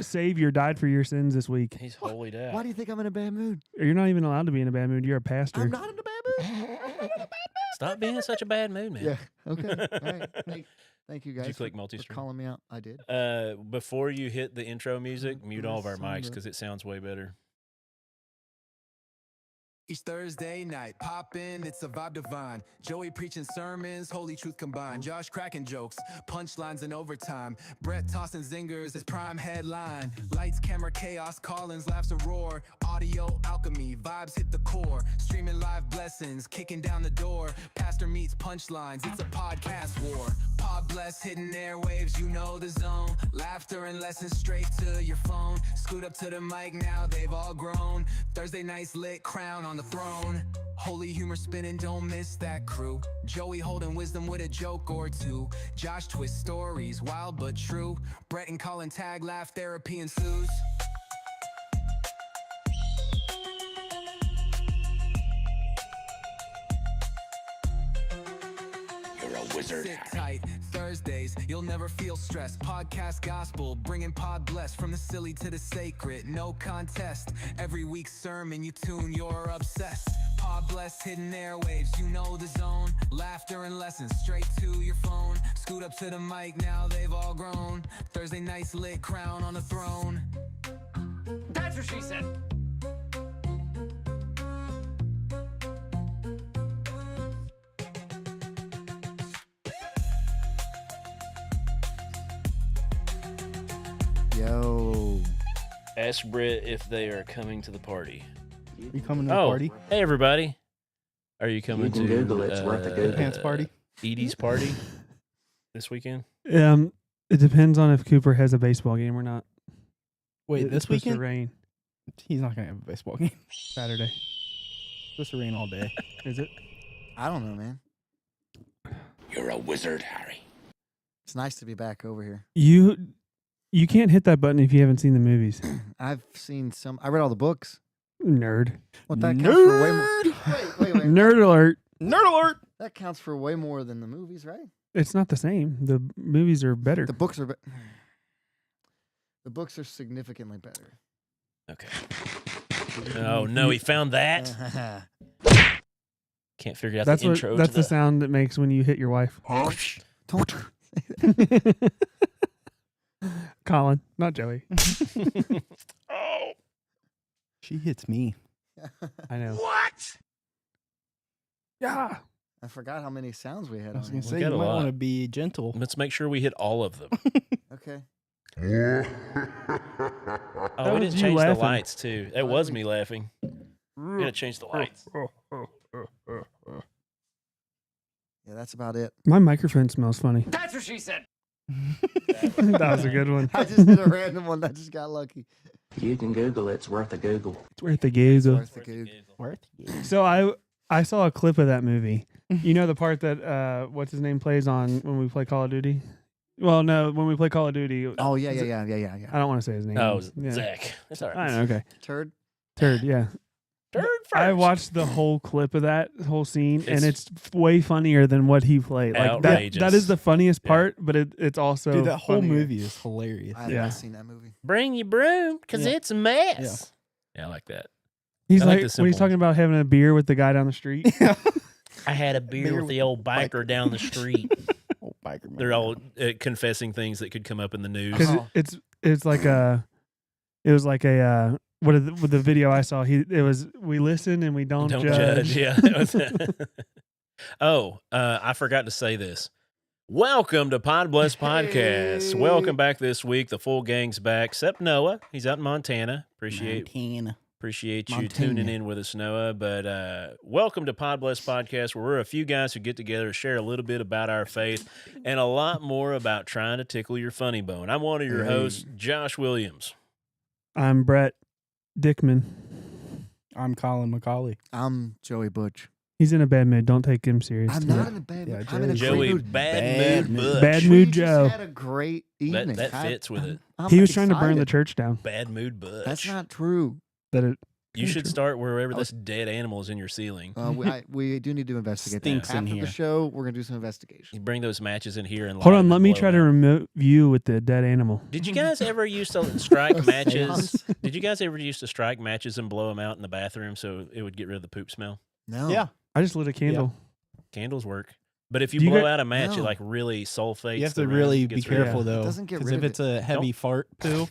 Savior died for your sins this week. He's holy dad. Why do you think I'm in a bad mood? You're not even allowed to be in a bad mood. You're a pastor. I'm not in a bad mood. Stop being in such a bad mood, man. Yeah. Okay. All right. Thank you guys. Did you click for multi-stream? calling me out. I did. Before you hit the intro music, mute all of our Sound mics good. because it sounds way better. Each Thursday night, pop in, it's a vibe divine. Joey preaching sermons, holy truth combined. Josh cracking jokes, punchlines in overtime. Brett tossing zingers, his prime headline. Lights, camera, chaos, Collins laughs a roar. Audio alchemy, vibes hit the core. Streaming live blessings, kicking down the door. Pastor meets punchlines, it's a podcast war. Pod bless, hidden airwaves, you know the zone. Laughter and lessons straight to your phone. Scoot up to the mic now, they've all grown. Thursday night's lit, crown on the throne. Holy humor spinning, don't miss that crew. Joey holding wisdom with a joke or two. Josh twist stories, wild but true. Brett and Colin tag, laugh, therapy ensues. You're a wizard. Sit tight, Thursdays, you'll never feel stressed. Podcast gospel, bringing pod bless. From the silly to the sacred, no contest. Every week's sermon, you tune, you're obsessed. Pod bless, hidden airwaves, you know the zone. Laughter and lessons, straight to your phone. Scoot up to the mic, now they've all grown. Thursday night's lit, crown on the throne. That's what she said. Yo. Ask Britt if they are coming to the party. You coming to the party? Hey, everybody. Are you coming can to Google it, it's worth a Google. Pants party? Edie's party this weekend? It depends on if Cooper has a baseball game or not. Wait, It's this supposed to weekend? rain He's not going to have a baseball game. Saturday. It's supposed to rain all day. Is it? I don't know, man. You're a wizard, Harry. It's nice to be back over here. You can't hit that button if you haven't seen the movies. I've seen some. I read all the books. Nerd. Well, that counts for way more. Wait. Nerd alert. Nerd alert! That counts for way more than the movies, right? It's not the same. The movies are better. The books are. The books are significantly better. Okay. Oh, no, he found that. Can't figure out That's the intro. that's to the sound it makes when you hit your wife. Don't. Colin, not Joey. Oh. She hits me. I know. What? Yeah. I forgot how many sounds we had I was on going to here. say, got you a might lot. want to be gentle. Let's make sure we hit all of them. Okay. Oh, That we was didn't you change the laughing. lights, too. That was me laughing. We gotta change the lights. Yeah, that's about it. My microphone smells funny. That's what she said. That was a good one. I just hit a random one. I just got lucky. You can Google it. It's worth a Google. It's worth the Google. Worth the goog. Worth? So I saw a clip of that movie. You know the part that what's his name plays on when we play Call of Duty? Well, no, when we play Call of Duty. Oh yeah. I don't want to say his name. Oh, Yeah. Zach. That's all right. I know. Okay. Turd. Turd. Yeah. Third I first. watched the whole clip of that whole scene, and It's it's way funnier than what he played. Like that outrageous. is the funniest Yeah. part, but it's also Dude, that whole funnier. movie is hilarious. I have Yeah. not seen that movie. Bring your broom, because Yeah. it's a mess. Yeah, I like that. He's I like like, the when simple he's talking about having a beer with the guy down the street. I had a beer with the old biker down the street. Oh, biker man. They're all confessing things that could come up in the news. Because Oh. it's like with the video I saw, we listen and we don't judge. Yeah. I forgot to say this. Welcome to Pod Bless Podcast. Hey. Welcome back this week. The full gang's back, except Noah. He's out in Montana. Appreciate you Montana. tuning in with us, Noah. But welcome to Pod Bless Podcast, where we're a few guys who get together to share a little bit about our faith and a lot more about trying to tickle your funny bone. I'm one of your Hey. hosts, Josh Williams. I'm Brett Dickman. I'm Colin McCauley. I'm Joey Butch. He's in a bad mood. Don't take him serious. I'm today. not in a bad Yeah, mood. I'm in a Joey- great Joey, mood. bad mood Butch. Bad We mood just Joe. had a great evening. That fits with it. I'm He was trying to burn the excited. church down. Bad mood Butch. That's not true. That it You should start wherever this dead animal is in your ceiling. We do need to investigate Stinks that. in After here. the show, we're gonna do some investigation. You bring those matches in here and Hold light on, them let and me blow try to them out. remove you with the dead animal. Did you guys ever used to strike matches? Seance? Did you guys ever used to strike matches and blow them out in the bathroom so it would get rid of the poop smell? No. Yeah. I just lit a candle. Candles work. But if you Do you blow guys- out a match, No. it like really sulfates. You have the to room, really be gets rid of careful it. though. doesn't get 'cause rid if of it's a heavy fart poo,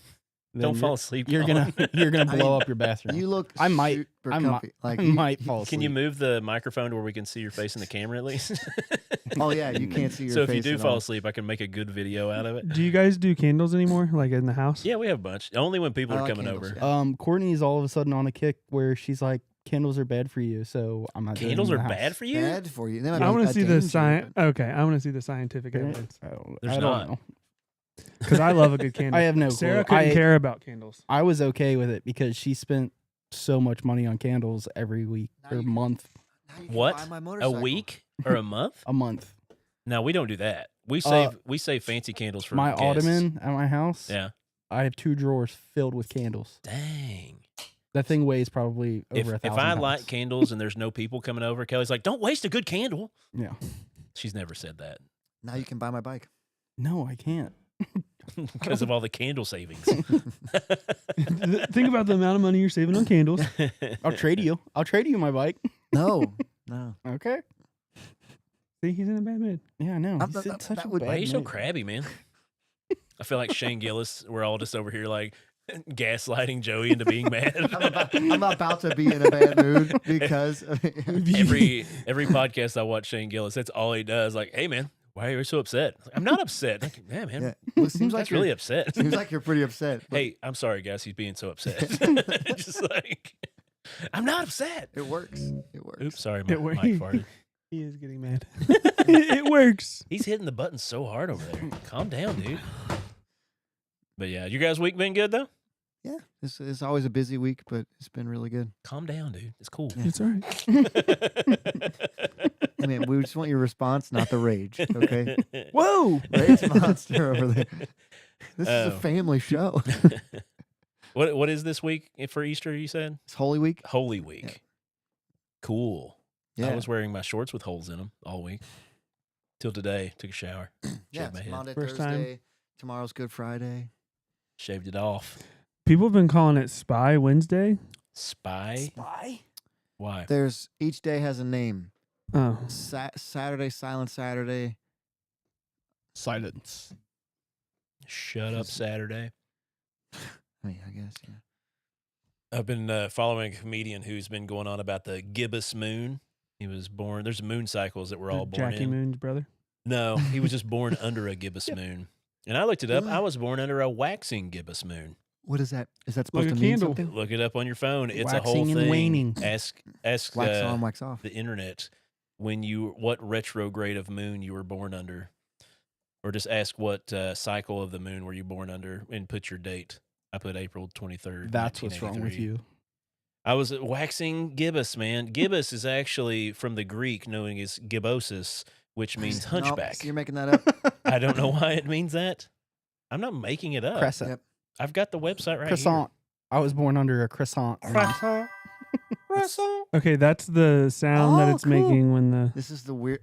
then Don't fall you're- asleep. You're Colin. gonna blow up your bathroom. You look. I might- super I might- comfy. Like I you- might fall asleep. Can you move the microphone to where we can see your face in the camera at least? Oh yeah, you can't see your So if you face do at fall all. asleep, I can make a good video out of it. Do you guys do candles anymore, like in the house? Yeah, we have a bunch. Only when people I are like coming candles, over. yeah. Courtney's all of a sudden on a kick where she's like, candles are bad for you, so I'm not doing Candles it are in the bad house. for you? Bad for you. They might I be want a to see the danger, science. but- Okay, I want to see the scientific evidence There's I not. don't know. because I love a good candle. I have no Sarah clue. couldn't care about candles. I was okay with it because she spent so much money on candles every week Now or you can- month. Now you can What? buy my A motorcycle. week or a month? A month. No, we don't do that. We save fancy candles for My guests. ottoman at my house, Yeah. I have 2 drawers filled with candles. Dang. That thing weighs probably over If 1,000 I pounds. light candles and there's no people coming over, Kelly's like, "Don't waste a good candle." Yeah. She's never said that Now you can buy my bike. No, I can't. because of all the candle savings. Think about the amount of money you're saving on candles. I'll trade you. I'll trade you my bike. No, no. Okay. See, he's in a bad mood. Yeah, I know. I'm- He's in that- such that a would- bad Why are you so mood. crabby, man? I feel like Shane Gillis. We're all just over here like gaslighting Joey into being mad. I'm about to be in a bad mood because every podcast I watch Shane Gillis, that's all he does. Like, hey man, why are you so upset? I'm not upset. Like, yeah, man, yeah. Well, it seems like that's really you're, upset. seems like you're pretty upset. but Hey, I'm sorry, guys. He's being so upset. Just like, I'm not upset. it works. It works. Oops, sorry, It Mike works. farted. He is getting mad. it works. He's hitting the button so hard over there. Calm down, dude. But yeah, you guys' week been good though? Yeah, it's always a busy week, but it's been really good. Calm down, dude. It's cool. It's all right. I mean, we just want your response, not the rage. Okay, Whoa! rage monster over there. This is a Oh. family show. What is this week for Easter? You said It's Holy Week. Holy Week. Yeah. Cool. Yeah, I was wearing my shorts with holes in them all week till today. Took a shower, yeah. shaved my It's head, Monday, First time. Thursday. Tomorrow's Good Friday. shaved it off. People have been calling it Spy Wednesday. Spy? Spy? Why? There's each day has a name. Oh, Saturday, Silent Saturday. Silence. Shut up, Saturday. I mean, I guess yeah. I've been following a comedian who's been going on about the gibbous moon. He was born. There's moon cycles that we're all born Jackie in. Moon's brother. No, he was just born under a gibbous moon. And I looked it up. Really? I was born under a waxing gibbous moon. What is that? Is that supposed Like to a mean candle. something? Look it up on your phone. It's a whole Waxing and thing. waning. Ask Wax on, wax off. the internet what retrograde of moon you were born under, or just ask what cycle of the moon were you born under and put your date. I put April 23rd. That's what's wrong with 1983. you. I was waxing gibbous, man. Gibbous is actually from the Greek, knowing as gibbosis, which means Nope, hunchback. so you're making that up. I don't know why it means that. I'm not making it up. Crescent. Yep. I've got the website right Croissant. I was born under a croissant. here. Croissant. Okay, that's the sound that Oh, it's cool. making when the. This is the weird.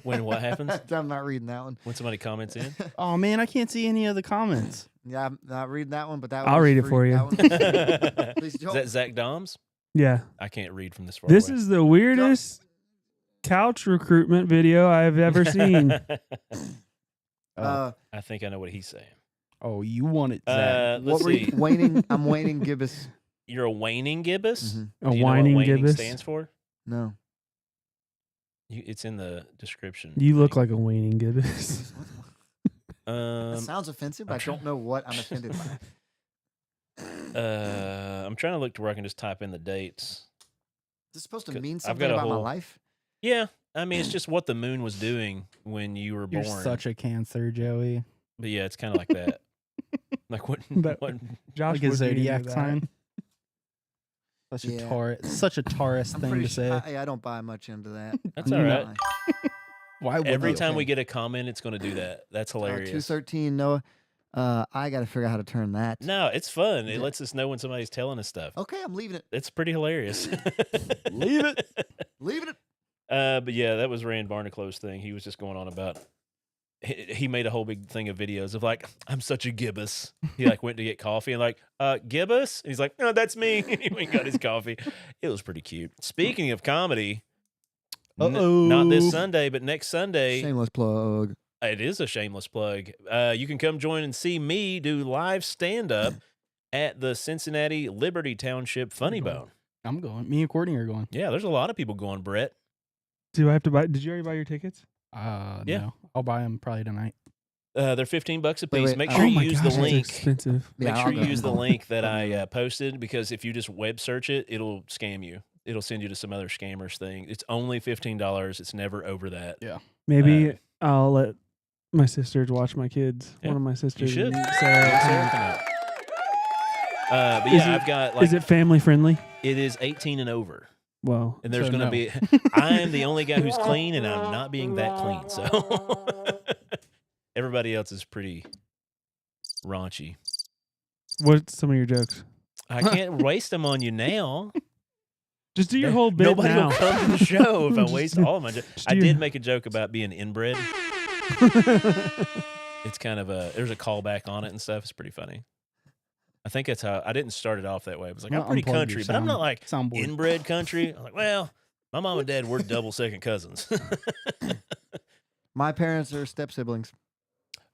When what happens? I'm not reading that one. When somebody comments in. Oh man, I can't see any of the comments. Yeah, I'm not reading that one, but that I'll one. read it for you. Please, Is Joel. that Zach Doms? Yeah, I can't read from this far this away. is the weirdest couch recruitment video I've ever seen. I think I know what he's saying. Oh, you want it, Zach. Let's what were see. you waning? I'm waning gibbous. You're a waning gibbous? Mhm. A Do you know whining what waning gibbous. stands for? No. It's in the description. You look thing. like a waning gibbous. That sounds offensive, but I don't know what I'm offended by. I'm trying to look to where I can just type in the dates. Is this supposed to 'Cause mean I've something got a about my whole- life? Yeah, I mean it's just what the moon was doing when you were You're born. such a Cancer, Joey. But yeah, it's kind of like that. Like what? That- what Josh Like a wouldn't be into zodiac that. sign. Such a Yeah. Taurus. Such a Taurus I'm thing pretty to sure. say. I don't buy much into that. That's I'm all not right. gonna lie. Why would Every you? time we okay. get a comment, it's going to do that. That's hilarious. 213 Noah. I got to figure out how to turn that. No, it's fun. It Yeah. lets us know when somebody's telling us stuff. Okay, I'm leaving it. It's pretty hilarious. Leave it. Leaving it. But yeah, that was Rand Barnaclow's thing. He was just going on about. He made a whole big thing of videos of like, I'm such a gibbous. He like went to get coffee and like, gibbous? And he's like, no, that's me. He went and got his coffee. It was pretty cute. Speaking of comedy, not this Sunday, but next Sunday. Shameless plug. It is a shameless plug. You can come join and see me do live stand-up at the Cincinnati Liberty Township Funny Bone. I'm going. Me and Courtney are going. Yeah, there's a lot of people going, Brett. Do I have to buy? Did you already buy your tickets? Yeah. No. I'll buy them probably tonight. They're $15 a piece. wait, Make oh sure you my use gosh, the that's link. expensive. Make Yeah, sure I'll you go. use the link that I posted, because if you just web search it, it'll scam you. It'll send you to some other scammers thing. It's only $15. It's never over that. Yeah. Maybe I'll let my sisters watch my kids. Yeah, One of my You sisters. should. and Sarah Sarah. come out. But Is yeah, it- I've got like Is it family friendly? it is 18 and over. Well, And there's So going to no. be, I am the only guy who's clean, and I'm not being that clean. So everybody else is pretty raunchy. what's some of your jokes? I can't waste them on you now. Just do your whole bit Nobody now. will come to the show if I Just waste do- all of my jokes. just I do did your- make a joke about being inbred. It's kind of there's a callback on it and stuff. It's pretty funny. I think that's how, I didn't start it off that way. I was like, Well, I'm pretty unplug your country, but I'm not like soundboard. inbred country. I'm like, well, my mom and dad were double second cousins. My parents are step siblings.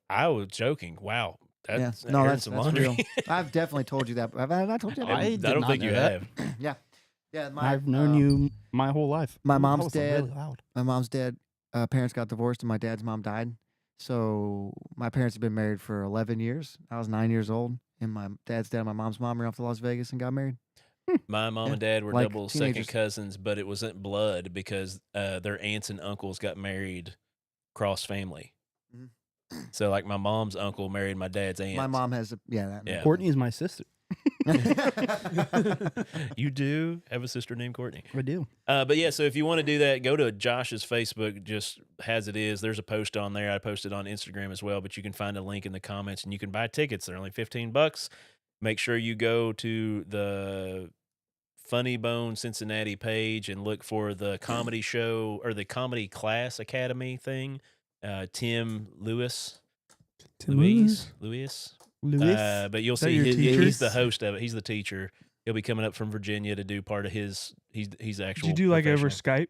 I was joking. Wow. That's, No, airing that's some real. laundry. I've definitely told you that. Have I not told you that? I I did don't not think know you that. have. Yeah, I've known you my whole life. my Ooh, that mom's was dad- Really loud. My mom's dad, parents got divorced, and my dad's mom died. So my parents have been married for 11 years. I was 9 years old, and my dad's dad and my mom's mom ran off to Las Vegas and got married. My mom Yeah, and dad were like double second teenagers. cousins, but it wasn't blood because their aunts and uncles got married cross family. Mhm. So, like, my mom's uncle married my dad's aunt. My mom has Yeah. Courtney is my sister. You do have a sister named Courtney. I do. But yeah, so if you want to do that, go to Josh's Facebook, just as it is. There's a post on there. I posted on Instagram as well, but you can find a link in the comments and you can buy tickets. They're only $15. Make sure you go to the Funny Bone Cincinnati page and look for the comedy show or the Comedy Class Academy thing. Tim Lewis. Tim Lewis? Louis. Lewis? But you'll Is that see your he's the teacher? host of it. He's the teacher. He'll be coming up from Virginia to do part of his. He's actual. Did you do like over professional.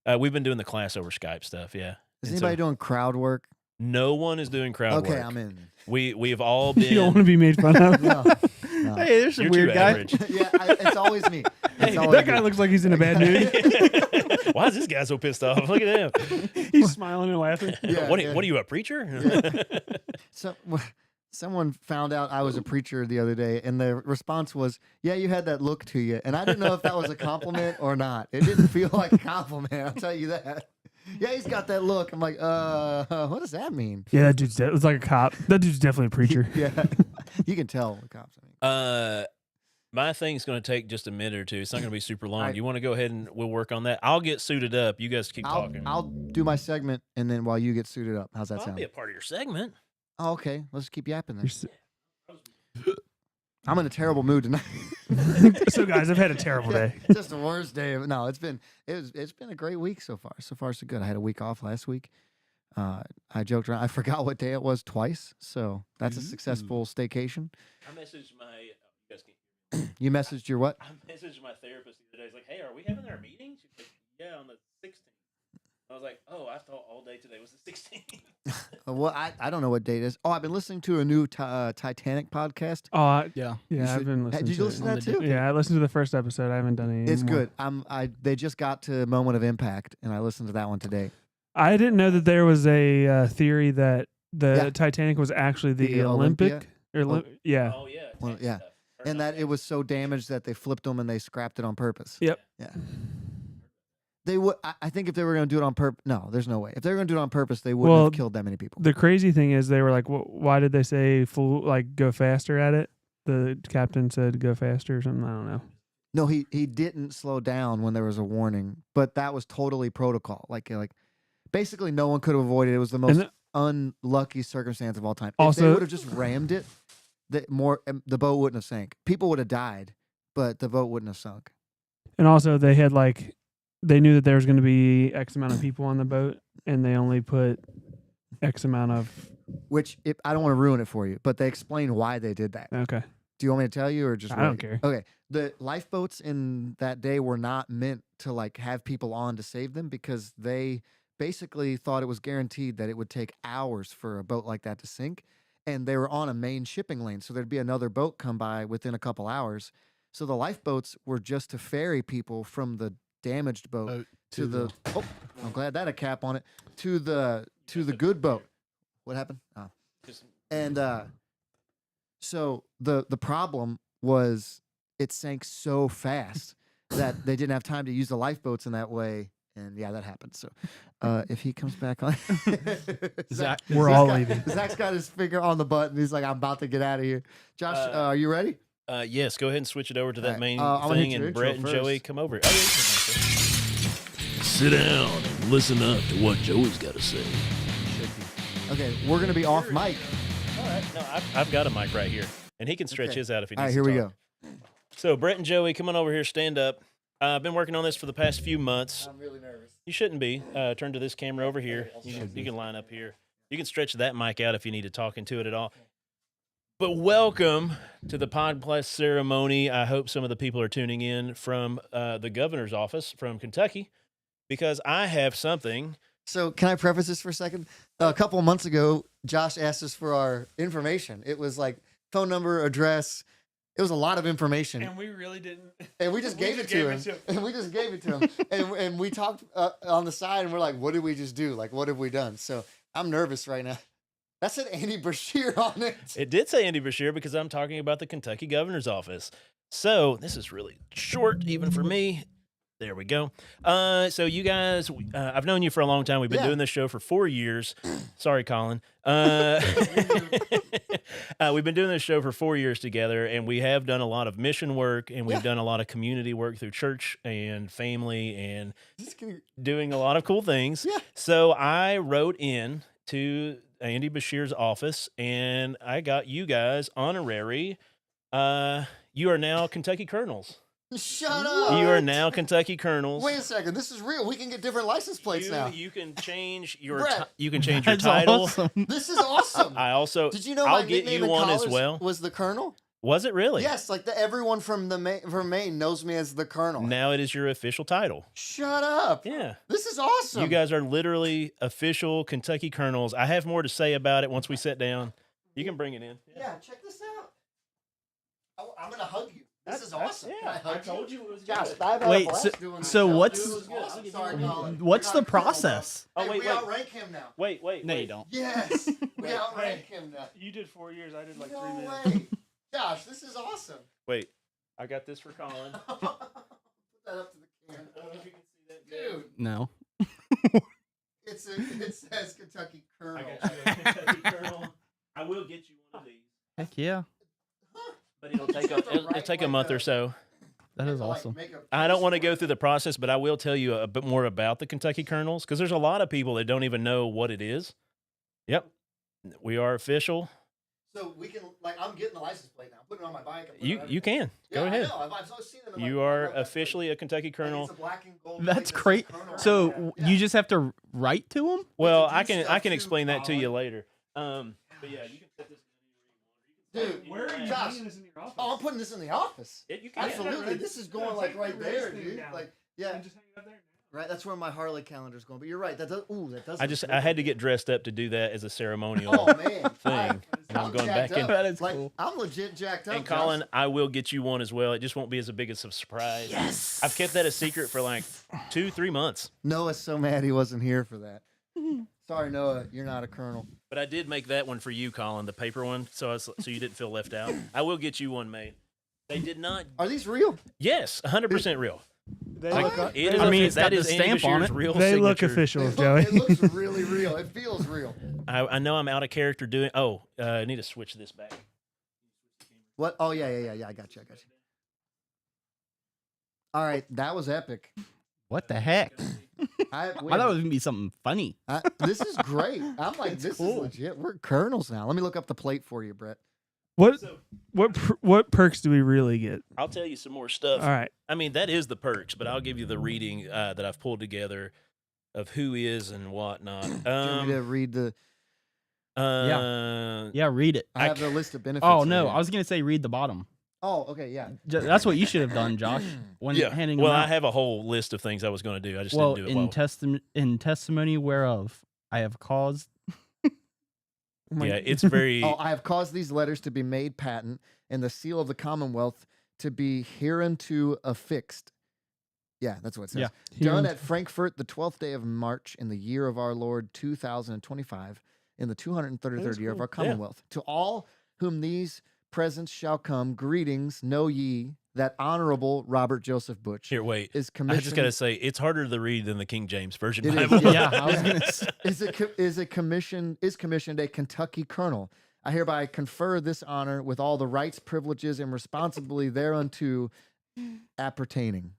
Skype? We've been doing the class over Skype stuff. Yeah. Is And anybody so doing crowd work? No one is doing crowd Okay, work. I'm in. We've all been. You don't want to be made fun of. No, no. Hey, there's a You're weird too guy. average. Yeah, it's always me. It's Hey, always That me. guy looks like he's in a bad mood. Why is this guy so pissed off? Look at him. He's smiling and laughing. Yeah, what, yeah. what are you, a preacher? So, someone found out I was a preacher the other day, and the response was, "Yeah, you had that look to you." And I didn't know if that was a compliment or not. It didn't feel like a compliment. I'll tell you that. Yeah, he's got that look. I'm like, what does that mean? Yeah, that dude's it's like a cop. That dude's definitely a preacher. Yeah, you can tell the cops. My thing's going to take just a minute or two. It's not going to be super long. Alright. You want to go ahead and we'll work on that? I'll get suited up. You guys keep I'll talking. do my segment, and then while you get suited up, how's that I'll sound? be a part of your segment. Oh, okay, let's keep yapping then. You're I'm in a terrible mood tonight. so, guys, I've had a terrible day. Just the worst day. No, it's been a great week so far. So far, so good. I had a week off last week. I joked around. I forgot what day it was twice. So that's a successful staycation. I messaged my. You guys can. You messaged your what? I messaged my therapist the other day. He's like, "Hey, are we having our meeting?" She's like, "Yeah, on the 16th." I was like, "Oh, I thought all day today was the 16th." Well, I don't know what date it is. Oh, I've been listening to a new Titanic podcast. Oh, Yeah. yeah, I've should- been listening Did you to listen it. to that too? Yeah, I listened to the first episode. I haven't done any. It's more. good. They just got to Moment of Impact, and I listened to that one today. I didn't know that there was a theory that the Yeah. Titanic was actually the The Olympic. Olympia? Or, yeah. Oh yeah. Well, tank yeah. stuff. Or And not that it tank. was so damaged that they flipped them and they scrapped it on purpose. Yep. Yeah. They would. I think if they were going to do it on purpose, no, there's no way. If they were going to do it on purpose, they wouldn't Well, have killed that many people. The crazy thing is, they were like, "Why did they say full like go faster at it?" The captain said go faster or something. I don't know. No, he didn't slow down when there was a warning, but that was totally protocol. Like basically, no one could have avoided it. It was the most And unlucky circumstance of all time. If they Also- would have just rammed it, the boat wouldn't have sank. People would have died, but the boat wouldn't have sunk. And also, they had they knew that there was going to be X amount of people on the boat, and they only put X amount of. Which I don't want to ruin it for you, but they explain why they did that. Okay. Do you want me to tell you or just I don't wait? care. Okay. The lifeboats in that day were not meant to have people on to save them because they basically thought it was guaranteed that it would take hours for a boat like that to sink. And they were on a main shipping lane. So there'd be another boat come by within a couple hours. So the lifeboats were just to ferry people from the damaged boat to the I'm glad that had a cap on it, to the good boat. What happened? Oh. And so the problem was it sank so fast that they didn't have time to use the lifeboats in that way. And yeah, that happened. So if he comes back on, Zach, We're all leaving. Zach's got his finger on the button. He's like, I'm about to get out of here. Josh, are you ready? Yes, go ahead and switch it over to that Alright, main I'm gonna hit thing, your and Brett intro and Joey first. come over. Oh, yeah, sit down and listen up to what Joey's got to say. Okay, we're going to be off mic. All right, no, I've got a mic right here, and he can stretch Okay. his out if he needs All right, to here we talk. go. So, Brett and Joey, come on over here, stand up. I've been working on this for the past few months. I'm really nervous. You shouldn't be. Turn to this camera over here. You can line up here. You can stretch that mic out if you need to talk into it at all. But welcome to the Pod Plus ceremony. I hope some of the people are tuning in from the governor's office from Kentucky because I have something. So can I preface this for a second? A couple of months ago, Josh asked us for our information. It was like phone number, address. It was a lot of information. And we really didn't. And we just gave it to him. And we just gave it to him. And we talked on the side, and we're like, what did we just do? Like, what have we done? So I'm nervous right now. That said Andy Bashir on it. It did say Andy Bashir because I'm talking about the Kentucky governor's office. So this is really short, even for me. There we go. So you guys, I've known you for a long time. We've been Yeah. doing this show for 4 years. Sorry, Colin. We've been doing this show for 4 years together, and we have done a lot of mission work, and we've done a lot of community work through church and family, and doing a lot of cool things. Yeah. So I wrote in to Andy Bashir's office, and I got you guys honorary. You are now Kentucky Colonels. Shut up. You are now Kentucky Colonels. Wait a second. This is real. We can get different license plates now. You can change your Brett. you can change your That's title. awesome. This is awesome. I also Did you know I'll my get nickname you in one as college well. was the Colonel? Was it really? Yes, like everyone from Maine knows me as the Colonel. Now it is your official title. Shut up. Yeah. This is awesome. You guys are literally official Kentucky Colonels. I have more to say about it once we sit down. You can bring it in. Yeah, check this out. I'm gonna hug you. This is awesome. Yeah, Can I hug you it was Gosh, good. I've had Wait, a blast so- doing this. so Dude, what's- it was awesome. Sorry, Colin. What's You're the not cool, process? Oh, Hey, wait, we wait. outrank him now. Wait. No, you don't. Yes, we Wait, outrank him now. You did 4 years. I did like No 3 minutes. way. Josh, this is awesome. Wait. I got this for Colin. Put that up to the camera. I don't know if you can see that good. Dude, No. it says Kentucky Colonel. I got you a Kentucky Colonel. I will get you one of these. Heck yeah. But it'll take a month or so. That is awesome. I don't want to go through the process, but I will tell you a bit more about the Kentucky Colonels because there's a lot of people that don't even know what it is. Yep. We are official. So we can, I'm getting the license plate now. I'm putting it on my bike. I'm putting it on You can. Go Yeah, ahead. I know. I've seen them in, You like, are my bike. officially a Kentucky Like, Colonel. it's a black and gold That's plate that says great. Colonel. So Yeah. you just have to write to him? Well, do I can stuff too, explain that to you Colin. later. But yeah, you can set this. Dude, Where are you Josh, putting this in your office? Oh, I'm putting this in the office. Yeah, you can. Absolutely. This is going like right there, dude. Like, yeah. And just hang it up there. Right, that's where my Harley calendar's going. But you're right. That does. Ooh, that does. I had to get dressed up to do that as a ceremonial Oh man, thing. And I'm going back jacked in. up. That is like, cool. I'm legit jacked up. And Colin, Josh. I will get you one as well. It just won't be as big as a surprise. Yes. I've kept that a secret for like 2-3 months. Noah's so mad he wasn't here for that. Sorry, Noah, you're not a colonel. But I did make that one for you, Colin, the paper one, so you didn't feel left out. I will get you one made. They did not. Are these real? Yes, 100% real. They Like, look, It is I mean, offi- it's got that the is Andy stamp on Bashir's it. real they look signature. official, It, Joey. looks really real. It feels real. I know I'm out of character doing. Oh, I need to switch this back. What? Oh yeah. I got you. All right, that was epic. What the heck? I I thought it was gonna be something funny. this is great. I'm like, this cool. is legit. We're colonels now. Let me look up the plate for you, Brett. What perks do we really get? I'll tell you some more stuff. All right. I mean, that is the perks, but I'll give you the reading that I've pulled together of who is and whatnot. Do you want me to read the? Yeah, read it. I have the list of benefits. Oh right no, here. I was gonna say read the bottom. Oh, okay, yeah. That's what you should have done, Josh. When handing them Well, out. I have a whole list of things I was going to do. I just well, didn't do it well. in testimony whereof I have caused. Yeah, it's very. Oh, I have caused these letters to be made patent, and the seal of the Commonwealth to be hereunto affixed. Yeah, that's what it says. Yeah. Done at Frankfurt, the 12th day of March, in the year of our Lord 2025, in the 233rd year of cool. our Commonwealth. To all whom these presents shall come, greetings, know ye that Honorable Robert Joseph Butch Here, wait. is I commissioned. just got to say, it's harder to read than the King James Version It is, Bible. Yeah, I was gonna say. is commissioned a Kentucky colonel. I hereby confer this honor with all the rights, privileges, and responsibly thereunto appertaining.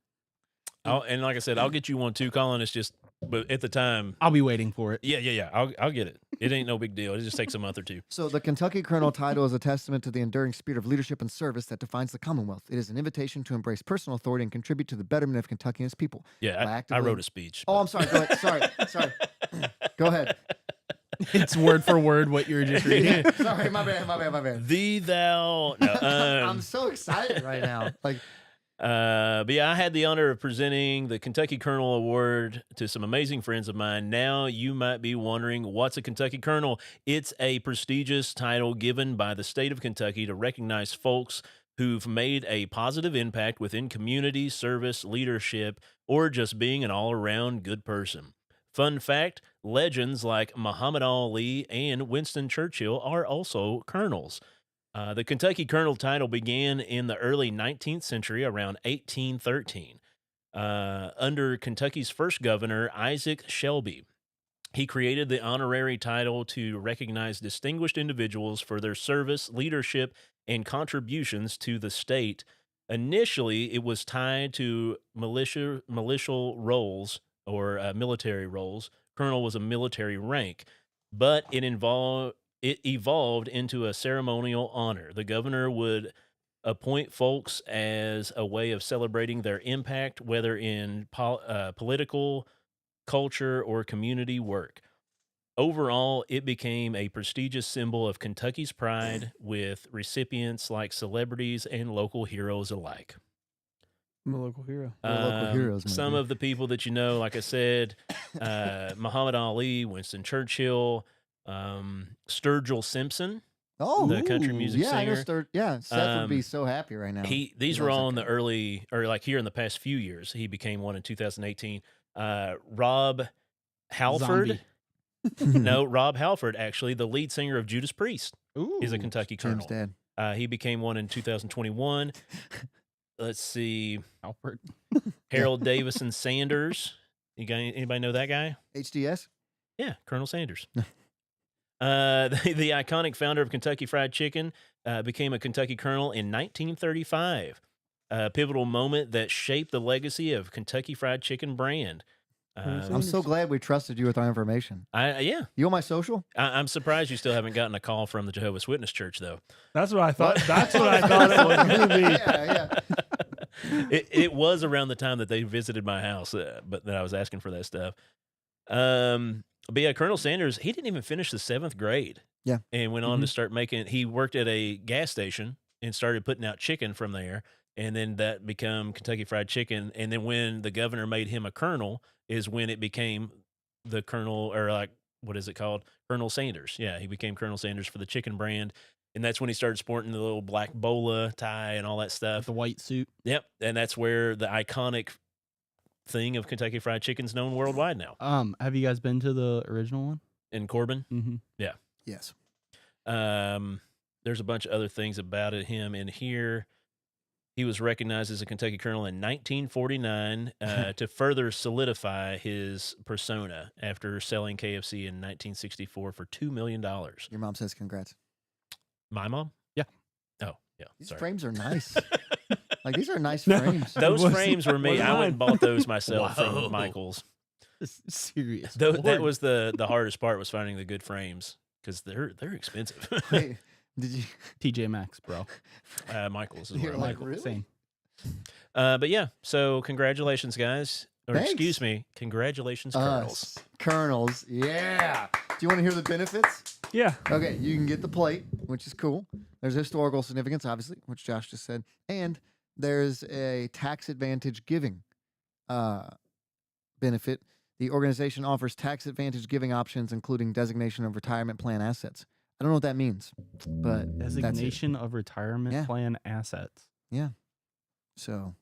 And like I said, I'll get you one too, Colin. It's just, but at the time, I'll be waiting for it. yeah. I'll get it. It ain't no big deal. It just takes a month or two. So the Kentucky Colonel title is a testament to the enduring spirit of leadership and service that defines the Commonwealth. It is an invitation to embrace personal authority and contribute to the betterment of Kentucky and its people. Yeah, By I actively- wrote a speech. Oh, I'm sorry. Go ahead. Sorry. Go ahead. It's word for word what you were just reading. Sorry, my bad. Thee thou. No, I'm so excited right now. Like, but yeah, I had the honor of presenting the Kentucky Colonel Award to some amazing friends of mine. Now you might be wondering, what's a Kentucky Colonel? It's a prestigious title given by the state of Kentucky to recognize folks who've made a positive impact within community, service, leadership, or just being an all-around good person. Fun fact, legends like Muhammad Ali and Winston Churchill are also colonels. The Kentucky Colonel title began in the early 19th century, around 1813, under Kentucky's first governor, Isaac Shelby. He created the honorary title to recognize distinguished individuals for their service, leadership, and contributions to the state. Initially, it was tied to militial roles or military roles. Colonel was a military rank, but it evolved into a ceremonial honor. The governor would appoint folks as a way of celebrating their impact, whether in political, culture, or community work. Overall, it became a prestigious symbol of Kentucky's pride, with recipients like celebrities and local heroes alike. I'm a local hero. We're local heroes, my Some dude. of the people that you know, like I said, Muhammad Ali, Winston Churchill, Sturgill Simpson, oh, the country music yeah, I know singer. Seth would be so happy right now. These loves were that all in the guy. early, or like here in the past few years. He became one in 2018. Rob Halford. No, Rob Halford, actually, the lead singer of Judas Priest, is a Kentucky Jim's colonel. dad. He became one in 2021. Let's see. Alfred. Harold Davison Sanders. Anybody know that guy? HDS. Yeah, Colonel Sanders. The iconic founder of Kentucky Fried Chicken became a Kentucky Colonel in 1935. A pivotal moment that shaped the legacy of Kentucky Fried Chicken brand. I'm so glad we trusted you with our information. Yeah, You want my social? I'm surprised you still haven't gotten a call from the Jehovah's Witness Church, though. That's what I thought. That's what I thought it was going to be. Yeah. It was around the time that they visited my house, but that I was asking for that stuff. But yeah, Colonel Sanders, he didn't even finish the 7th grade. Yeah. And went on to start making, he worked at a gas station and started putting out chicken from there. And then that became Kentucky Fried Chicken. And then when the governor made him a colonel is when it became the Colonel, or like, what is it called? Colonel Sanders. Yeah, he became Colonel Sanders for the chicken brand. And that's when he started sporting the little black bola tie and all that stuff. The white suit. Yep. And that's where the iconic thing of Kentucky Fried Chicken's known worldwide now. Have you guys been to the original one? In Corbin. Mm-hmm. Yes. There's a bunch of other things about him in here. He was recognized as a Kentucky Colonel in 1949 to further solidify his persona after selling KFC in 1964 for $2 million. Your mom says congrats. My mom? Yeah. Oh, yeah. These Sorry. frames are nice. Like, these are nice No. frames. Those Was- frames were me. was I went mine. and bought those myself Whoa. from Michael's. Serious. That Lord. was the hardest part, was finding the good frames, because they're expensive. Wait, did you? TJ Maxx, bro. Michael's is You're where I'm like, at. really? Same. But yeah, so congratulations, guys. Or Thanks. excuse me, congratulations, Colonels. Colonels, yeah. Do you want to hear the benefits? Yeah. Okay, you can get the plate, which is cool. There's historical significance, obviously, which Josh just said, and there's a tax advantage giving benefit. The organization offers tax advantage giving options, including designation of retirement plan assets. I don't know what that means, but Designation of retirement Yeah. plan assets. so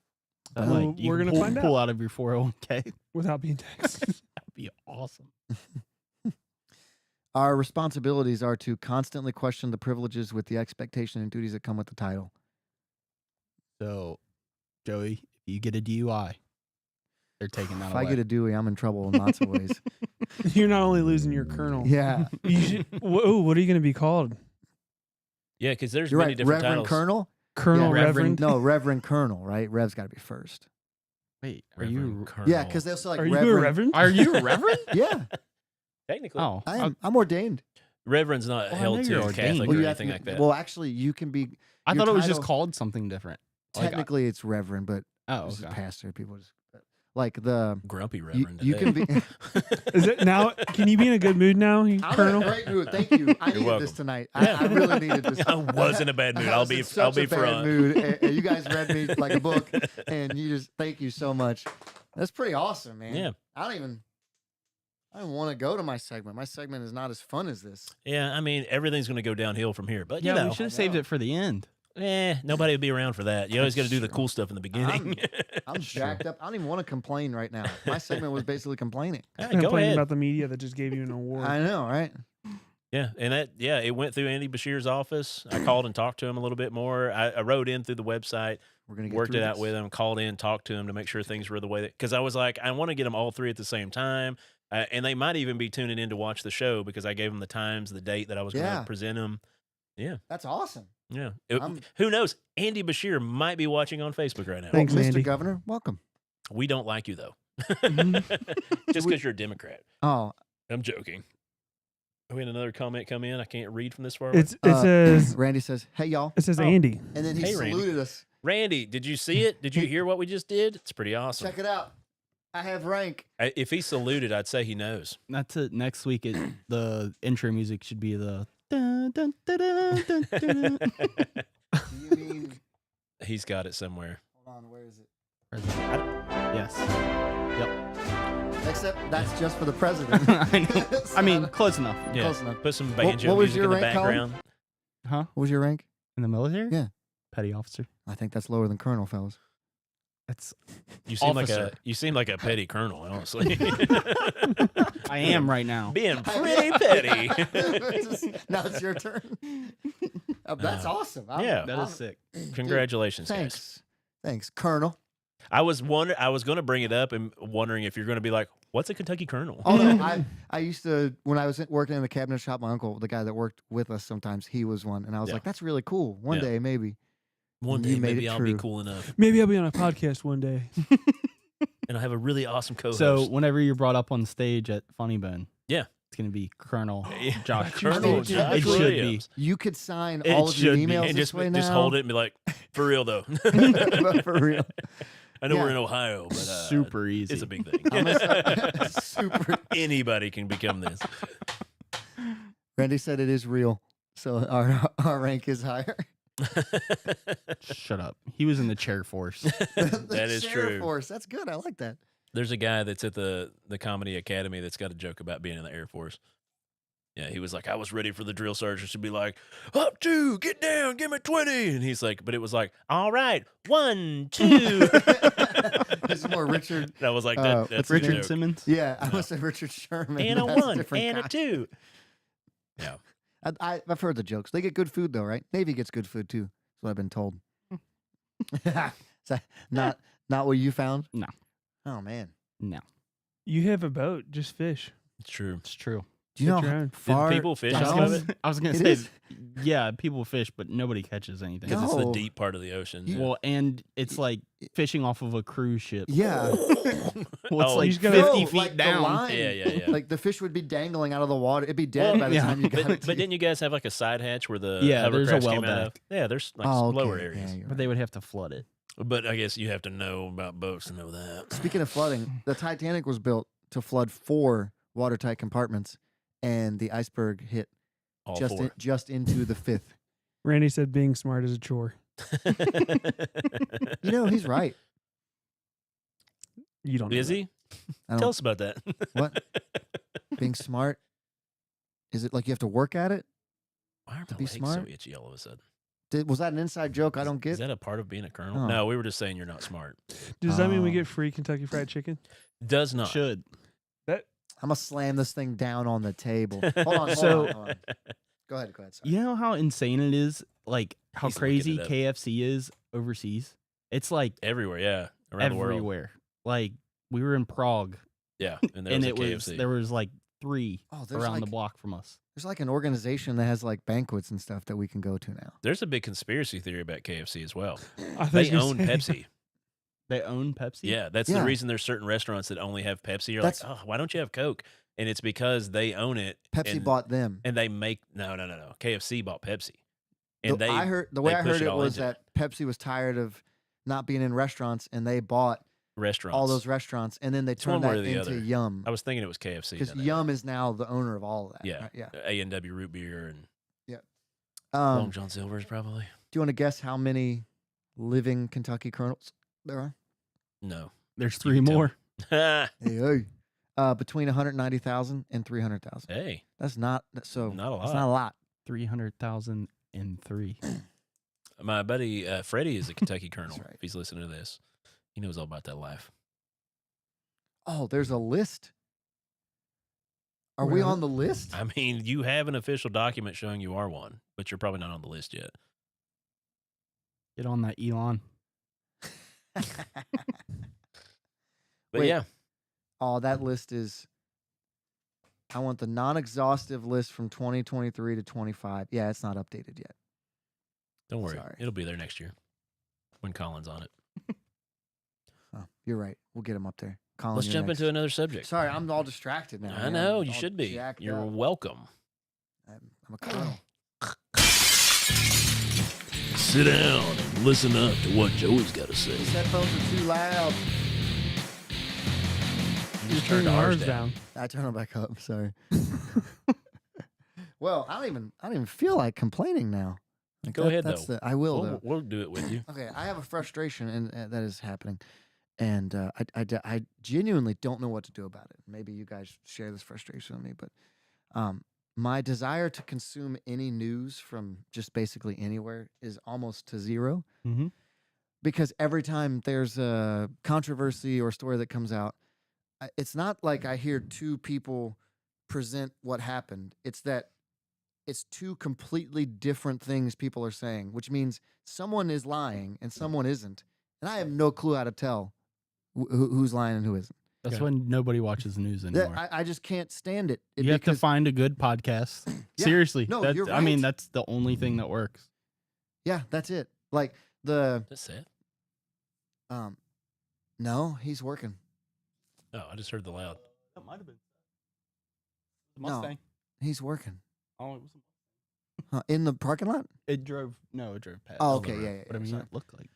That, Well, like, you we're can gonna find pull out. out of your 401k. Without being taxed. That'd be awesome. our responsibilities are to constantly question the privileges with the expectation and duties that come with the title. So, Joey, if you get a DUI, they're taking that If away. I get a Dewey, I'm in trouble in lots of ways. You're not only losing your colonel. Yeah, You should, ooh, what are you going to be called? Yeah, because there's you're many right. different Reverend titles. Colonel. Colonel Yeah, Reverend? No, Reverend Colonel. Right, Rev's got to be first. Wait, are Reverend you? Colonel. Yeah, because they'll say like Are you Reverend. a reverend? Are you a reverend? Yeah, technically, Oh, I'm ordained. Reverend's not Oh, I know held to you're ordained. Catholic Well, or you have anything to- like that. Well, actually, you can be. I your thought it was just title- called something different. Like, Technically, it's Reverend, but oh, this is okay. pastor. People just like the. Grumpy You, Reverend. you can today. be. Is it now? Can you be in a good mood now, you I'm Colonel? in a great mood. Thank you. I needed welcome. this tonight. I really needed this. I was in a bad mood. I I'll was be in I'll such be a bad front. mood. And you guys read me like a book, and you just thank you so much. That's pretty awesome, man. Yeah. I don't want to go to my segment. My segment is not as fun as this. Yeah, I mean everything's going to go downhill from here. But you Yeah, know, we should have saved know. it for the end. nobody will be around for that. You always got to do the Sure. cool stuff in the beginning. I'm jacked up. I don't even want to complain right now. My segment was basically complaining. All right, I'm go complaining ahead. about the media that just gave you an award. I know, right? Yeah, and it went through Andy Bashir's office. I called and talked to him a little bit more. I wrote in through the website, We're gonna get worked through it out this. with him, called in, talked to him to make sure things were the way that, because I was like, I want to get them all three at the same time. And they might even be tuning in to watch the show because I gave them the times, the date that I was going Yeah. to present them. That's awesome. Yeah. I'm- Who knows? Andy Bashir might be watching on Facebook right now. Thanks, Mr. Andy. Governor, welcome. We don't like you, though. Mm-hmm. Just because you're a Democrat. Oh, I'm joking. We had another comment come in. I can't read from this far away. It says Randy says, "Hey y'all," it says Oh. Andy. and then he Hey, Randy. saluted us. Randy, did you see it? Did you hear what we just did? It's pretty awesome. Check it out. I have rank. If he saluted, I'd say he knows. That's it. Next week, the intro music should be the. Dun, dun, dun, dun, dun, dun. Do you mean? He's got it somewhere. Hold on, where is it? Yes. Except that's just for the president. I know. I mean, close enough. Yeah. Close enough. Put some banjo what was music your in the rank, Colin? background. Huh? What was your rank? In the military? Yeah. Petty officer. I think that's lower than colonel, fellas. That's. You seem Officer. like a petty colonel, honestly. I am right now. Being pretty petty. Now it's your turn. That's awesome. yeah. That is sick. Congratulations, guys. Thanks, Colonel. I was going to bring it up and wondering if you're going to be like, "What's a Kentucky Colonel?" Oh no, I used to when I was working in the cabinet shop. My uncle, the guy that worked with us, sometimes he was one, and I was Yeah. like, "That's really cool. One Yeah. day, maybe." One You day made maybe it I'll be true. cool enough, Maybe I'll be on a podcast one day. and I have a really awesome co-host. So whenever you're brought up on stage at Funny Bone, Yeah. it's gonna be Colonel Yeah. Josh. Colonel It Josh should be. Williams. You could sign It all of your should be. emails And this just way now. hold it and be like, "For real though." But for real. I know we're Yeah. in Ohio, but Super easy. it's a big thing. I'm gonna start- super. Anybody can become this. Randy said it is real, so our rank is higher. Shut up. He was in the chair force. The That is Sheriff true. Force. That's good. I like that. There's a guy that's at the Comedy Academy that's got a joke about being in the Air Force. Yeah, he was like, I was ready for the drill sergeants to be like, "Up 2, get down, give me 20." And he's like, but it was like, "All right, 1, 2." This is more Richard. And I was like, what's that's his a name? Richard joke. Simmons. Yeah, I must say Richard Sherman. And a That's 1, different and guy. a 2. I've heard the jokes. They get good food though, right? Navy gets good food too. That's what I've been told. Is that not what you found? No. Oh man. No, You have a boat, just fish. It's true. it's true. Do you know Get your how own. far people fish down off of it? I was gonna It say, is? yeah, people fish, but nobody catches anything. Because it's the No. deep part of the ocean. You- yeah. Well, and it's like fishing off of a cruise ship. Yeah. Well, it's Oh, like you just gotta- 50 No, feet like the down. line. Yeah, yeah, yeah. Like the fish would be dangling out of the water. It'd be dead Well, by the yeah. time you got it. But to didn't you guys have like a side hatch where the Yeah, there's a hovercrafts well came out of? deck. Yeah, there's like Oh, lower okay. areas. Yeah, you're But right. they would have to flood it. But I guess you have to know about boats to know that. Speaking of flooding, the Titanic was built to flood 4 watertight compartments, and the iceberg hit All just four. just into the 5th. Randy said being smart is a chore. You know, he's right. You don't know Is that. he? I don't- Tell us about that. What? Being smart? Is it like you have to work at it? Why are To my be legs smart? so itchy all of a sudden? Was that an inside joke I don't Is get? that a part of being a colonel? Oh. No, we were just saying you're not smart. Does that mean we Oh. get free Kentucky Fried Chicken? Does not. Should. That I'm gonna slam this thing down on the table. Hold on, So- hold on. Go ahead. Sorry. You know how insane it is? Like how He's looking crazy it up. KFC is overseas? It's like Everywhere, yeah. Around the world. everywhere. Like we were in Prague Yeah. And there and was a it was KFC. there was like 3 Oh, there's around like, the block from us. there's like an organization that has like banquets and stuff that we can go to now. There's a big conspiracy theory about KFC as well. I thought They you were own saying- Pepsi. They own Pepsi? Yeah, that's Yeah. the reason there's certain restaurants that only have Pepsi. You're That's- like, oh, why don't you have Coke? And it's because they own it. Pepsi and, bought them. and they make no. KFC bought Pepsi, and I heard the way they I push heard it it all was into that Pepsi was tired of not being in restaurants, and they bought restaurants. all those restaurants, and then they It's one turned way that or the into other. Yum. I was thinking it was KFC Because then they- Yum is now the owner of all of that. Yeah, right? Yeah. A&W root beer and Um, Long John Silver's probably do you want to guess how many living Kentucky Colonels there are? no. There's You 3 can tell more. me. Hey. Between 190,000 and 300,000. Hey, That's not so. not a lot. That's not a lot. 300,003. My buddy Freddie is a Kentucky Colonel. right. If he's listening to this, he knows all about that life. Oh, there's a list. Are Where we is on it? the list? I mean, you have an official document showing you are one, but you're probably not on the list yet. Get on that, Elon. But Wait. yeah, Oh, that list is. I want the non-exhaustive list from 2023 to 25. Yeah, it's not updated yet. don't worry, Sorry. it'll be there next year when Colin's on it. Oh, you're right. We'll get him up there. Colin, Let's you're jump next. into another subject. Sorry, I'm all distracted now. I man. know I'm you all should be. jacked You're up. welcome. I'm a colonel. Sit down and listen up to what Joey's got to say. These headphones are too loud. You just Turn turned ours ours down. down. I turn them back up. Sorry. Well, I don't even feel like complaining now. Like Go ahead, that's though. I will though. We'll do it with you. Okay, I have a frustration, and that is happening, and I genuinely don't know what to do about it. Maybe you guys share this frustration with me, but my desire to consume any news from just basically anywhere is almost to zero, Mm-hmm. because every time there's a controversy or story that comes out, it's not like I hear 2 people present what happened. It's that it's 2 completely different things people are saying, which means someone is lying and someone isn't. And I have no clue how to tell who's lying and who isn't. That's Okay. when nobody watches the news That- anymore. I just can't stand it. You have to because- find a good podcast. Yeah. Seriously. No, that's, you're I mean, right. that's the only thing that works. Yeah, that's it. Like the That's it. no, he's working. Oh, I just heard the loud. That might have been No. Mustang. He's working. Oh, it was. In the parking lot. It drove. No, it drove past. Oh, okay, okay, yeah. But I mean, sorry. it looked like.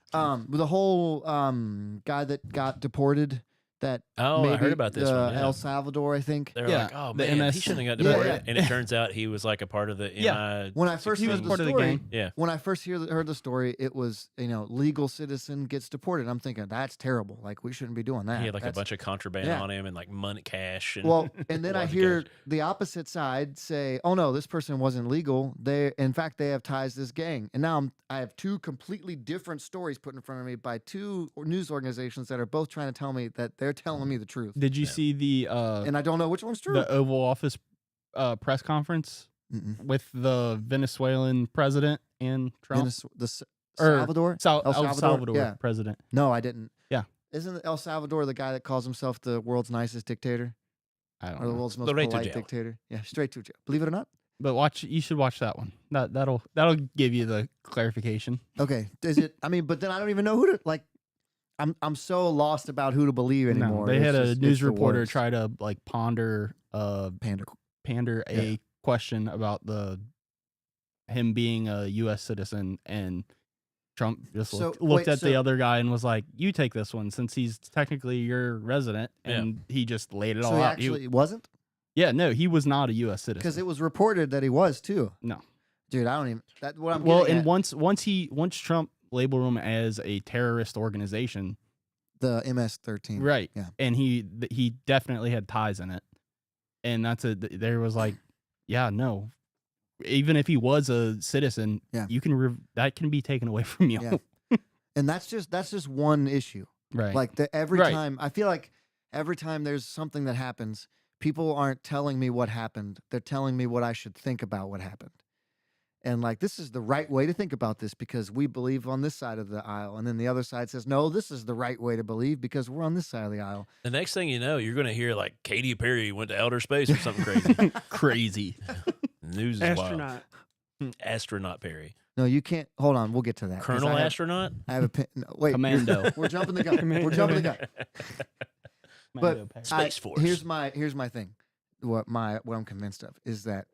The whole guy that got deported. That Oh, maybe I heard about this one. Yeah. El Salvador, I think. They were Yeah, like, oh the man, he MS. shouldn't have got Yeah, deported. yeah. And it turns out he was like a part of the Yeah. MI. When I first He was heard the part of the story, gang. Yeah. when I first heard the story, it was legal citizen gets deported. I'm thinking that's terrible. Like we shouldn't be doing that. He had like a That's- bunch of contraband yeah. on him and like money, cash. And Well, and then I lots of hear cash. the opposite side say, "Oh no, this person wasn't legal. In fact, they have ties to this gang." And now I have 2 completely different stories put in front of me by 2 news organizations that are both trying to tell me that they're telling me the truth, Did you Yeah. see the and I don't know which one's true. the Oval Office press conference Mm-mm. with the Venezuelan president and Trump? Or Salvador? El Salvador Yeah. president. No, I didn't. Yeah. Isn't El Salvador the guy that calls himself the world's nicest dictator? I don't Or the know. world's most Straight to polite jail. dictator. Yeah, straight to jail. Believe it or not. But you should watch that one. That'll give you the clarification. Okay. Is it? I mean, but then I don't even know who to like. I'm so lost about who to believe anymore. No, they It's had a just- news it's the reporter worst. try to like pander pander. a question about him being a U.S. citizen, and Trump just So, looked wait, at the so- other guy and was like, "You take this one since he's technically your resident," Yeah. and he just laid it So all he out. actually wasn't Yeah, no, he was not a U.S. citizen. because it was reported that he was too. No. Dude, I don't even. That what I'm. Well, getting and at, once Trump labeled him as a terrorist organization, the MS-13. right? Yeah. And he definitely had ties in it, and that's there was like, yeah, no, even if he was a citizen, Yeah. you can that can be taken away from you, Yeah. And that's just one issue. right? Like every Right. time I feel like every time there's something that happens, people aren't telling me what happened. They're telling me what I should think about what happened. And like this is the right way to think about this because we believe on this side of the aisle, and then the other side says no, this is the right way to believe because we're on this side of the aisle. The next thing you know, you're going to hear like Katy Perry went to outer space or something crazy. Crazy. News is Astronaut. wild. Astronaut Perry. No, you can't. Hold on, we'll get to that. 'cause Colonel I have, Astronaut? I have a pin. No, wait, Commando. We're jumping the gun. We're jumping the gun. Commando But Pack. Space Force. Here's my thing. What I'm convinced of is that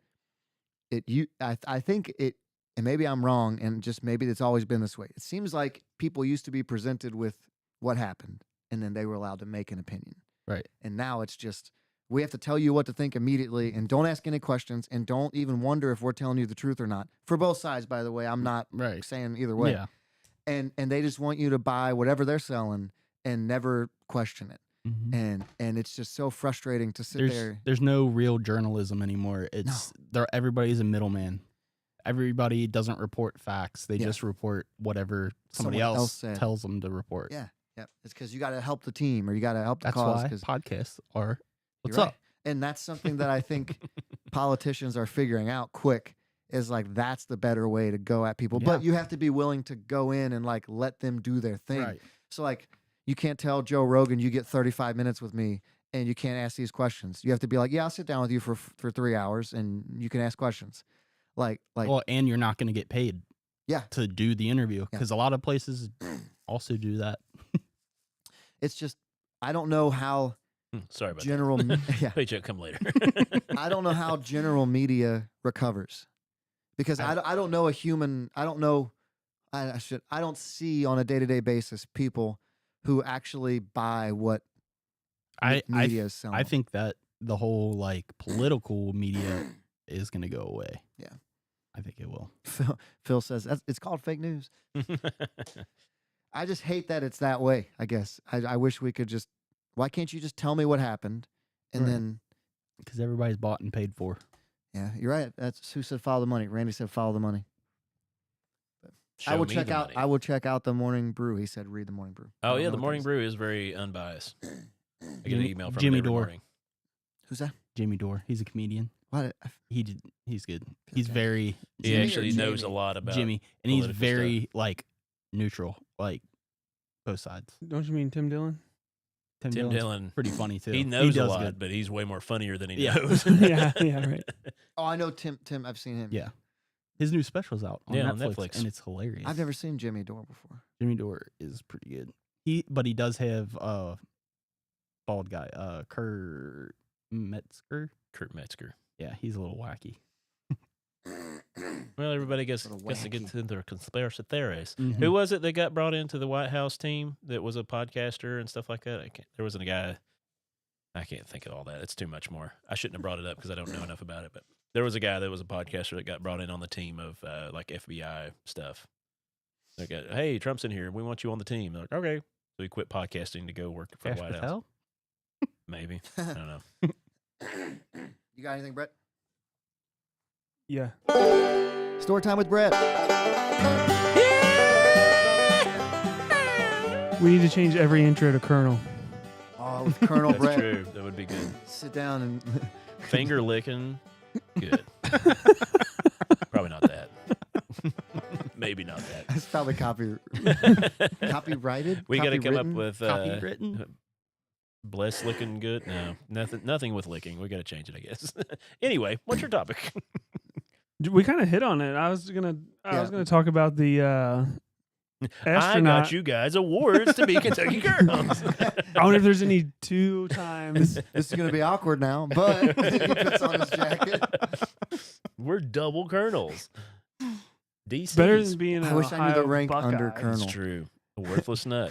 I think it, and maybe I'm wrong, and just maybe it's always been this way. It seems like people used to be presented with what happened, and then they were allowed to make an opinion. Right. And now it's just we have to tell you what to think immediately, and don't ask any questions, and don't even wonder if we're telling you the truth or not. For both sides, by the way, I'm not Right. saying either way. Yeah. And they just want you to buy whatever they're selling and never question it. Mhm. And it's just so frustrating to sit there. There's no real journalism anymore. It's everybody's a middleman. Everybody doesn't report facts. They Yeah. just report whatever somebody Someone else else said. tells them to report. Yeah, yeah. It's because you got to help the team or you got to help the That's cause. why 'Cause podcasts are what's you're right. up. And that's something that I think politicians are figuring out quick. Is like that's the better way to go at people, but Yeah. you have to be willing to go in and like let them do their thing. Right. So like you can't tell Joe Rogan you get 35 minutes with me and you can't ask these questions. You have to be like, yeah, I'll sit down with you for 3 hours and you can ask questions. Like Well, and you're not going to get paid. Yeah. To do the interview Yeah. because a lot of places also do that. it's just I don't know how Sorry about general that. yeah. Paycheck come later. I don't know how general media recovers because I don't know a human. I don't know. I don't see on a day-to-day basis people who actually buy what media is selling. I think that the whole like political media is going to go away. Yeah. I think it will. Phil says it's called fake news. I just hate that it's that way. I guess I wish we could just. Why can't you just tell me what happened, and Right. then Because everybody's bought and paid for. yeah, you're right. That's who said follow the money. Randy said follow the money. Show I will me check the out. money. I will check out the Morning Brew. He said read the Morning Brew. I Oh don't yeah, know the what that Morning is. Brew is very unbiased. I get an Jimmy- email from Jimmy him every Dore. morning. Who's that? Jimmy Dore. He's a comedian. What? He's good. He's Okay. very He Jimmy or actually knows a Jamie? lot about Jimmy, and he's political very like neutral, like both sides. Don't you mean Tim Dillon? Tim Dillon's Dillon. pretty funny too. He knows a does lot, good. but he's way more funnier than he Yeah. knows. Yeah, right. Oh, I know Tim. I've seen him. Yeah. His new special's out on Yeah, on Netflix, Netflix. and it's hilarious. I've never seen Jimmy Dore before. Jimmy Dore is pretty good. But he does have bald guy, Kurt Metzger. Kurt Metzger. Yeah, he's a little wacky. Well, everybody gets Little to get wacky. into their conspiracy theories. Mhm. Who was it that got brought into the White House team that was a podcaster and stuff like that? There wasn't a guy. I can't think of all that. It's too much more. I shouldn't have brought it up because I don't know enough about it. But there was a guy that was a podcaster that got brought in on the team of like FBI stuff. They got, hey, Trump's in here. We want you on the team. They're like, okay. So he quit podcasting to go work for Cash the White House. Patel? Maybe. I don't know. You got anything, Brett? Yeah. Story time with Brett. We need to change every intro to Colonel. Oh, with Colonel That's Brett. true. That would be good. Sit down and Finger licking. Good. Probably not that. Maybe not that. that's probably copyrighted. We got to come up Copywritten? with Copywritten? Bless looking good. No, nothing with licking. We got to change it, I guess. Anyway, what's your topic? We kind of hit on it. I was gonna talk about the I astronaut. got you guys awards to be Kentucky girls. I wonder if there's any 2 times. This is going to be awkward now, but he puts on his jacket. We're double colonels. DC. Better than being. I an wish I knew the Ohio rank Buckeye. under It's colonel. true. A worthless nut.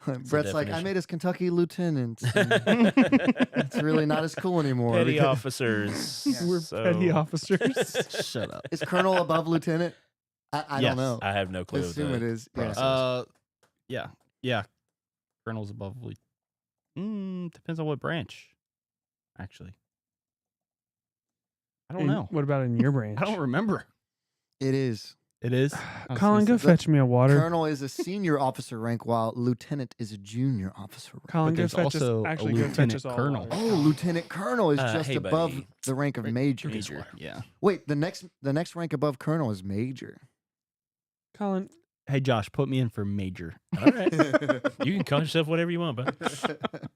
Brett's like, I definition. made his Kentucky lieutenant. It's really not as cool anymore. Petty because- officers. We're so- petty officers. Shut up. Is colonel above lieutenant? I Yes. don't know. I have no I clue. assume the it is. Yeah. process. Yeah. Colonel's above. Depends on what branch. Actually, I don't And know. What about in your branch? I don't remember. It is. It is. I was Colin, gonna go say- fetch me a water. Colonel is a senior officer rank, while lieutenant is a junior officer rank. Colin, But go there's fetch us. also a Actually, go fetch lieutenant us all colonel. water. Oh, lieutenant colonel is just hey, above buddy. the rank of major. Major. Yeah. Wait, the next rank above colonel is major. Colin, Hey, Josh, put me in for major. All right. You can call yourself whatever you want, bud.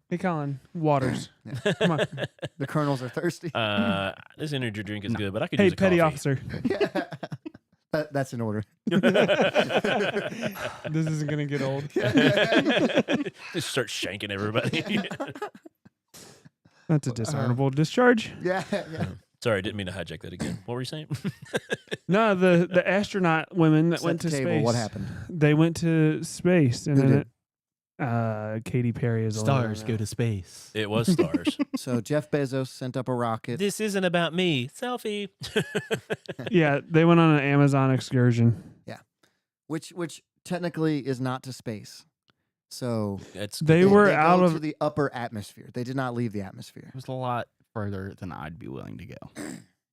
hey, Colin, waters. Yeah. Come on. The colonels are thirsty. This energy drink is good, but I could Hey, use a petty coffee. officer. That's in order. This isn't gonna get old. Just start shanking everybody. That's a dishonorable discharge. Yeah. Sorry, didn't mean to hijack that again. What were you saying? No, the astronaut women that Set went the to table. space. What happened? They went to space, and Who then did? Katy Perry is Stars go to space. It was stars. So Jeff Bezos sent up a rocket. This isn't about me. Selfie. Yeah, they went on an Amazon excursion. which technically is not to space. So They were go out to of the upper atmosphere. They did not leave the atmosphere. It was a lot further than I'd be willing to go.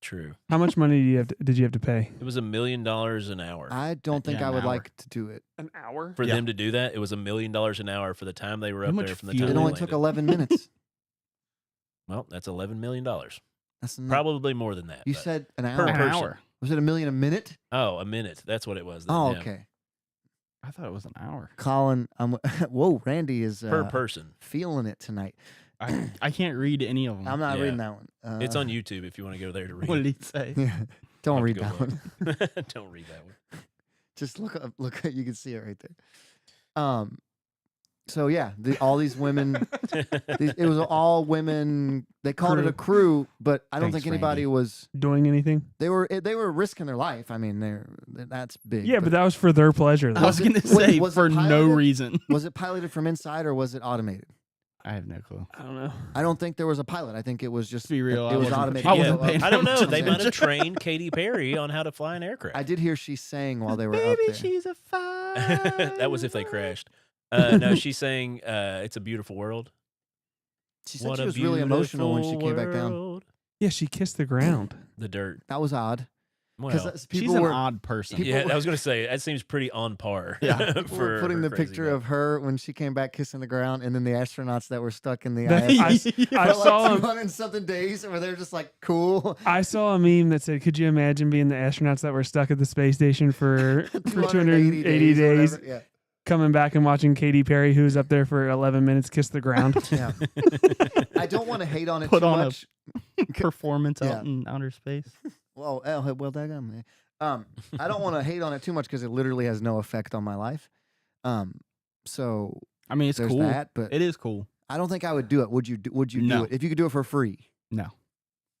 True. How much money did you have to pay? It was $1 million an hour. I don't think Yeah, I an would hour. like to do it. An hour. For Yeah. them to do that, it was $1 million an hour for the time they were How up much there from the fuel? time It they only took landed. 11 minutes. Well, that's $11 million. That's not, Probably more than that. You but- said an Per hour. An person. hour. Was it $1 million a minute? Oh, a minute. That's what it was. Then, Oh, yeah. okay. I thought it was an hour. Colin, whoa, Randy is Per person. feeling it tonight. I can't read any of them. I'm not Yeah. reading that one. It's on YouTube if you want to go there to read. What did he say? Yeah, don't I'll read have that to one. go look. Don't read that one. Just look up. Look, you can see it right there. So yeah, all these women. It was all women. They called it a crew, but I don't Thanks, think anybody Randy. was. Doing anything? They were risking their life. I mean, that's big. Yeah, but that was for their pleasure. I Though. was going to Wait, say was it for no piloted? reason. was it piloted from inside or was it automated? I have no clue. I don't know. I don't think there was a pilot. I think it was just To be real, It I was wasn't- automated. I Yeah, wasn't paying I don't know. attention. They might have trained Katy Perry on how to fly an aircraft. I did hear she sang while they were up there. she's a fire. That was if they crashed. No, she's saying "It's a Beautiful World." She said What she a was really emotional when she beautiful came back down. world. Yeah, she kissed the ground. The dirt. That was odd Well, because She's people an were odd person. people yeah, were- I was going to say that seems pretty on par. Yeah. people were putting her the crazy picture mouth. of her when she came back kissing the ground, and then the astronauts that were stuck in the That- ISS. I for saw like him. 200 and something days where they're just like cool. I saw a meme that said, "Could you imagine being the astronauts that were stuck at the space station for 280 or days, whatever. Yeah. coming back and watching Katy Perry, who's up there for 11 minutes, kiss the ground?" Yeah. I don't want to hate on it Put too on a- much. Performance Yeah. out in outer space. Well, daggum. I don't want to hate on it too much because it literally has no effect on my life. So I mean, it's there's cool. that, but It is cool. I don't think I would do it. Would you do No. it if you could do it for free? No.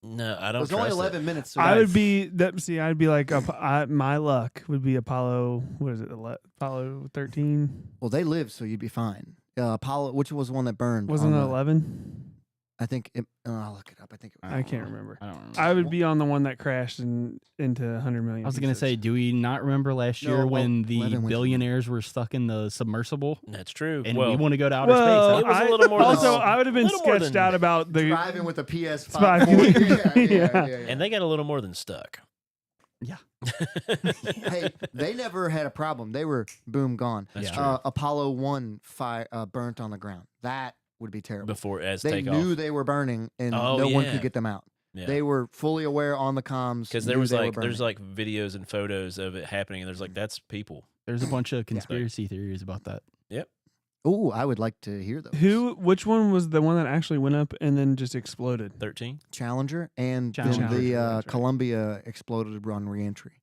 No, I It don't was trust only it. 11 minutes. So I that's- would be that. See, I'd be like, my luck would be Apollo. What is it? Apollo 13? Well, they lived, so you'd be fine. Apollo, which was the one that burned? Wasn't it on the- 11? I think. I'll look it up. I think it was. I can't remember. I don't remember. I would be on the one that crashed into 100 million. I was going to say, do we not remember last No, year well, when the 11 went to- billionaires were stuck in the submersible That's true. and well, we want to go to outer Well, space? It was a little more than- also, I would have been little more sketched than- out about the. driving with a PS5. Spy- Yeah. and they got a little more than stuck. Yeah. Hey, they never had a problem. They were boom gone. That's Yeah. true. Apollo 1 burnt on the ground. That would be terrible. Before as They takeoff. knew they were burning, and Oh, no one yeah. could get them out. Yeah. They were fully aware on the comms Because there knew was they were like there's burning. like videos and photos of it happening, and there's like that's people. There's a bunch of conspiracy theories about that. Ooh, I would like to hear those. Which one was the one that actually went up and then just exploded? 13. Challenger and then Challenger, the that's right. Columbia exploded on reentry.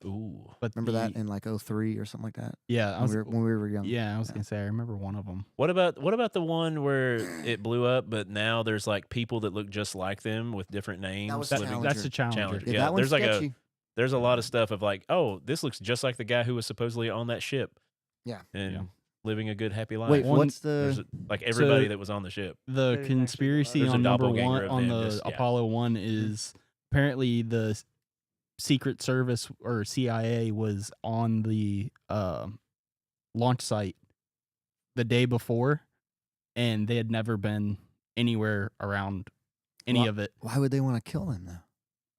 Ooh. But Remember that in like 03 or something like that? Yeah, I was, When we were young. yeah, I was Yeah. gonna say I remember one of them. What about the one where it blew up, but now there's like people that look just like them with different names? was living- Challenger. That's the Challenger. Challenger. Yeah, Yeah, that one's there's like sketchy. there's a lot of stuff of like, oh, this looks just like the guy who was supposedly on that ship. Yeah. And Yeah. living a good happy life. Wait, One- what's There's the? like everybody So- that was on the ship. The They didn't actually conspiracy There's a on number doppelganger one of on them, the just- yeah. Apollo 1 is apparently the Secret Service or CIA was on the launch site the day before, and they had never been anywhere around any Wha- of it. Why would they want to kill him though?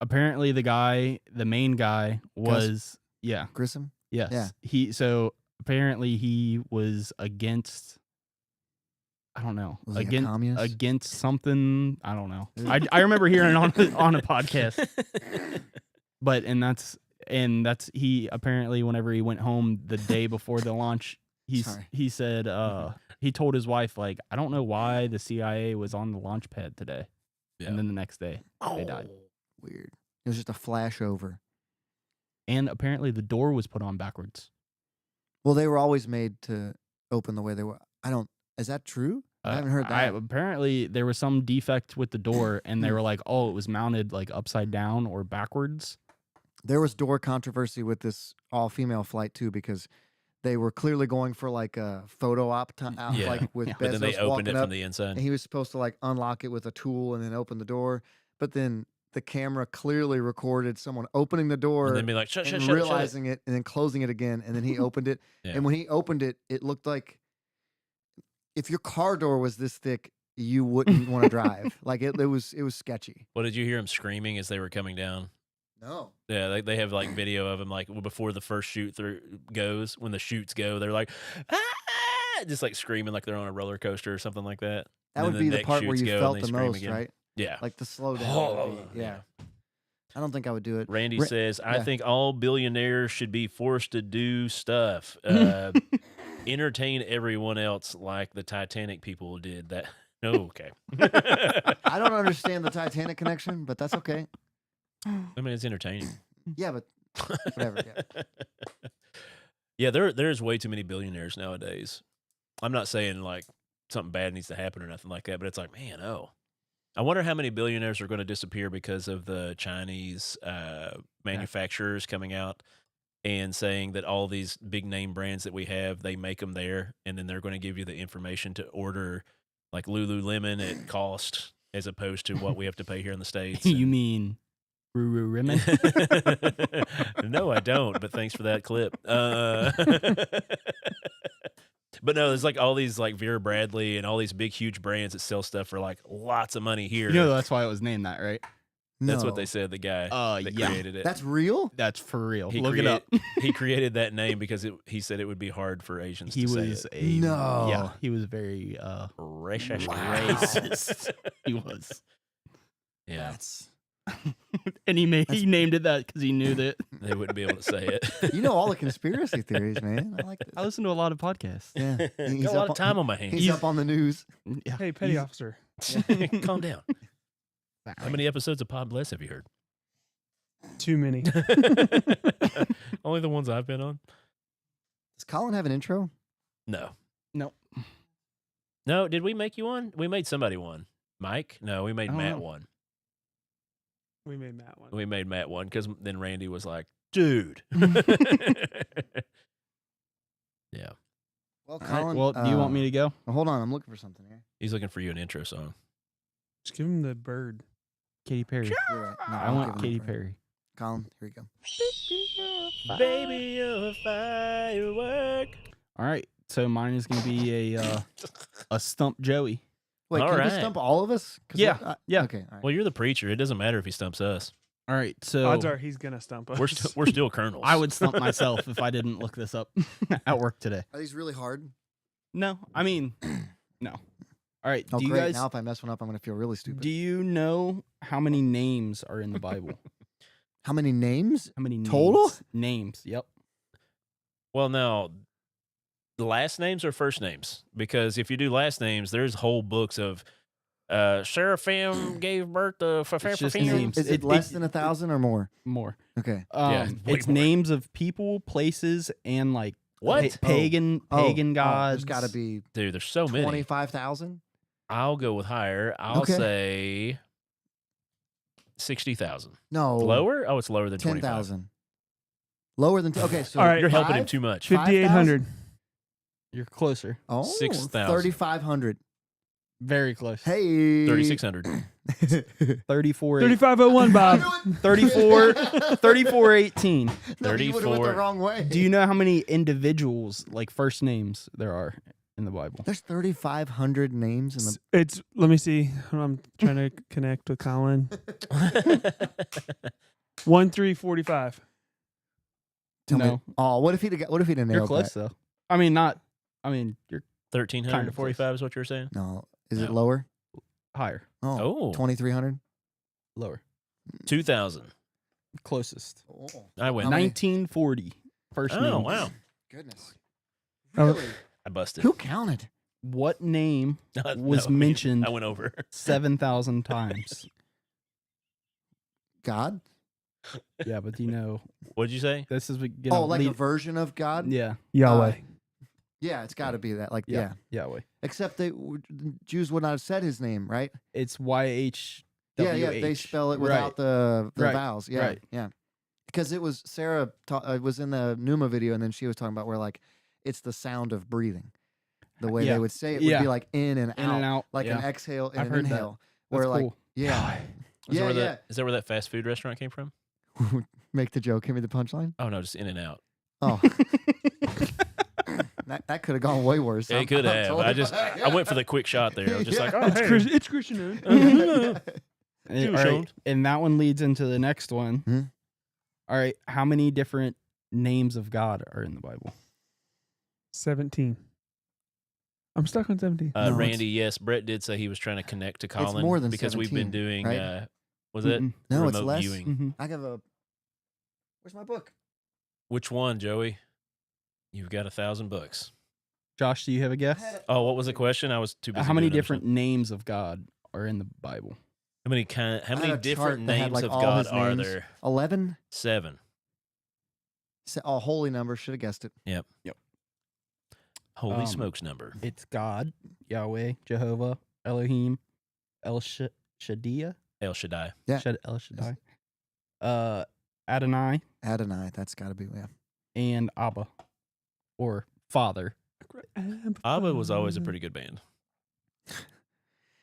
Apparently, the main guy was Grissom. yes. Apparently he was against. I don't know. Was he a communist? Against something. I don't know. I remember hearing it on a podcast. But that's he apparently whenever he went home the day before the launch, Sorry. he said he told his wife like, I don't know why the CIA was on the launch pad today. Yeah. And then the next day they died. Weird. It was just a flash over. And apparently the door was put on backwards. Well, they were always made to open the way they were. Is that true? I haven't heard that. Apparently there was some defect with the door and Hmm. they were like, oh, it was mounted like upside down or backwards. There was door controversy with this all-female flight too, because they were clearly going for like a photo op, Yeah. like with Yeah. Bezos But then they opened walking it up, from the inside. and he was supposed to like unlock it with a tool and then open the door. But then the camera clearly recorded someone opening the door And then be like, shut, and shut, shut. realizing it, and then closing it again, and then he opened it. Yeah. And when he opened it, it looked like if your car door was this thick, you wouldn't want to drive. Like it was sketchy. Well, did you hear him screaming as they were coming down? No. Yeah, they have like video of him like before the first shoot through goes. When the shoots go, they're like, ah! Just like screaming like they're on a roller coaster or something like that. That And would then be the the next part where shoots you go and felt they the scream most, again. right? Yeah. Like the slowdown. would be, yeah. I don't think I would do it. Randy Ra- says, I yeah. think all billionaires should be forced to do stuff. Entertain everyone else like the Titanic people did. That okay. I don't understand the Titanic connection, but that's okay. I mean, it's entertaining. Yeah, but whatever. Yeah. Yeah, there's way too many billionaires nowadays. I'm not saying like something bad needs to happen or nothing like that, but it's like, man, I wonder how many billionaires are going to disappear because of the Chinese manufacturers coming out and saying that all these big name brands that we have, they make them there, and then they're going to give you the information to order like Lululemon at cost as opposed to what we have to pay here in the States. You mean Ruru Rimmon? No, I don't. But thanks for that clip. But no, there's like all these like Vera Bradley and all these big, huge brands that sell stuff for like lots of money here. You know that's why it was named that, right? That's what No. they said. The guy that Yeah. created it. That's real? That's for real. He Look it up. he created that name because he said it would be hard for Asians He to say was it. a No. Yeah, he was very Racist. racist. He was. Yeah, That's And he named it that because he knew that. they wouldn't be able to say it. you know all the conspiracy theories, man. I like this. I listen to a lot of podcasts. Yeah. He's Got a lot up of time on my He's hands. up on the news. Yeah. Hey, petty he's- officer. Calm down. How many episodes of Pod Bless have you heard? Too many. Only the ones I've been on. Does Colin have an intro? No. No. No, did we make you one? We made somebody one. Mike? No, we made I don't Matt know. one. We made Matt one. We made Matt one because then Randy was like, dude. Yeah. Well, All right, Colin. well, do you want me to go? Hold on, I'm looking for something here. He's looking for you an intro song. Just give him the bird. Katy Perry. You're right. No, I I'm want giving Katy it for- Perry. Colin, here we go. Baby, you're a firework. All right. So mine is going to be a stump Joey. Wait, All can you right. stump all of us? 'Cause Yeah, yeah. Okay, all right. Well, you're the preacher. It doesn't matter if he stumps us. All right. So Odds are he's gonna stump us. We're still colonels. I would stump myself if I didn't look this up at work today. Are these really hard? No, I mean, no. All right. Oh, Do you great. guys Now if I mess one up, I'm going to feel really stupid. do you know how many names are in the Bible? How many names? How many Total? Names. Yep. Well, now the last names or first names? Because if you do last names, there's whole books of Seraphim gave birth to It's just Fafafaphim. names. Is it less than 1,000 or more? More. Okay. Yeah, way It's more. names of people, places, and like What? pagan gods. There's got to be Dude, there's so many. 25,000. I'll go with higher. I'll Okay. say 60,000. No. Lower? Oh, it's lower than 25. 10,000. Lower than okay. So All right. You're helping him five? too much. 5,800. You're closer. Oh, 6,000. 3,500. Very close. Hey. 3,600. 34. 3,501, Bob. 34 3418. No, you would've went the 34. wrong way. Do you know how many individuals, like first names, there are in the Bible? There's 3,500 names in the. It's, let me see. I'm trying to connect with Colin. 1,345. Tell me- No. Oh, what if he didn't nail You're close that? though. I mean, not. I mean, you're 1,345 is what you're saying? No. Is it No. lower? higher, Oh, 2,300. lower, 2,000. closest. Oh. I win. How many? 1940. First Oh, names. wow. Goodness. Oh. Really? I busted. Who counted? What name No, was mentioned I went over. 7,000 times? God? Yeah, but do you know What'd you say? this is Oh, like a version of God? yeah, Yahweh. Yeah, it's got to be that. Like, yeah, yeah. Yahweh. Except the Jews would not have said his name, right? It's YHWH. Yeah, they spell it without the Right. vowels. Yeah, Right. yeah. Because it was Sarah was in the Numa video, and then she was talking about where like it's the sound of breathing. The way Yeah. they would say it would Yeah. be like in and In and out. like yeah. an exhale and I've an heard that. inhale. That's Where like cool. yeah, Is Yeah, that where that fast food restaurant came from? make the joke, give me the punchline. Oh, no, just In and Out. Oh, that could have gone way worse. It could I'm have. totally- I went for the quick shot there. I was just like, oh, It's, hey. it's Christian. And, Too all right, short. and that one leads into the next one. Mhm. All right, how many different names of God are in the Bible? 17. I'm stuck on 17. No, it's- Randy, yes, Brett did say he was trying to connect to Colin more than because we've been 17, doing, right? was it Mm-mm. No, it's remote less. viewing? Mhm. I have a. Where's my book? Which one, Joey? You've got $1,000. Josh, do you have a guess? Oh, what was the question? I was too busy. How many doing other different stuff. names of God are in the Bible? How many I had different a chart that had, names like, of all God his are names. there? 11. 7. Oh, holy number. Should have guessed it. Holy Um, smokes number. It's God, Yahweh, Jehovah, Elohim, Shaddai, El Shaddai. Yeah. El Shaddai, Adonai, Adonai. That's got to be yeah. and Abba, or Father. Abba was always a pretty good band.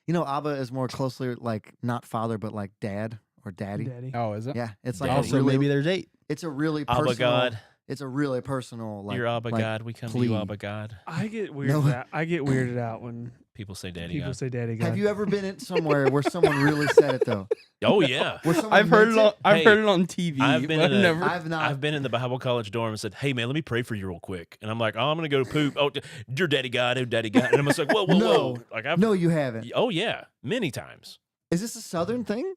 You know, Abba is more closely like not father, but like dad or daddy. Daddy. Oh, is it? Yeah, it's like Daddy. a Also, really, maybe there's 8. it's a really personal. Abba God. It's a really personal. Like, You're Abba like, God. We come to plea. you, Abba God. I get weirded No. out. I get weirded out when People say Daddy people God. say Daddy God. Have you ever been in somewhere where someone really said it though? Oh, yeah. Where someone I've heard it. meant I've Hey, heard it on TV. I've been but in a- never. I've not. I've been in the Bible college dorm and said, "Hey man, let me pray for you real quick." And I'm like, "Oh, I'm gonna go to poop." Oh, your daddy God, oh daddy God. And I'm just like, "Whoa, whoa, No. whoa!" Like I've, No, you haven't. oh yeah, many times. Is this a Southern thing?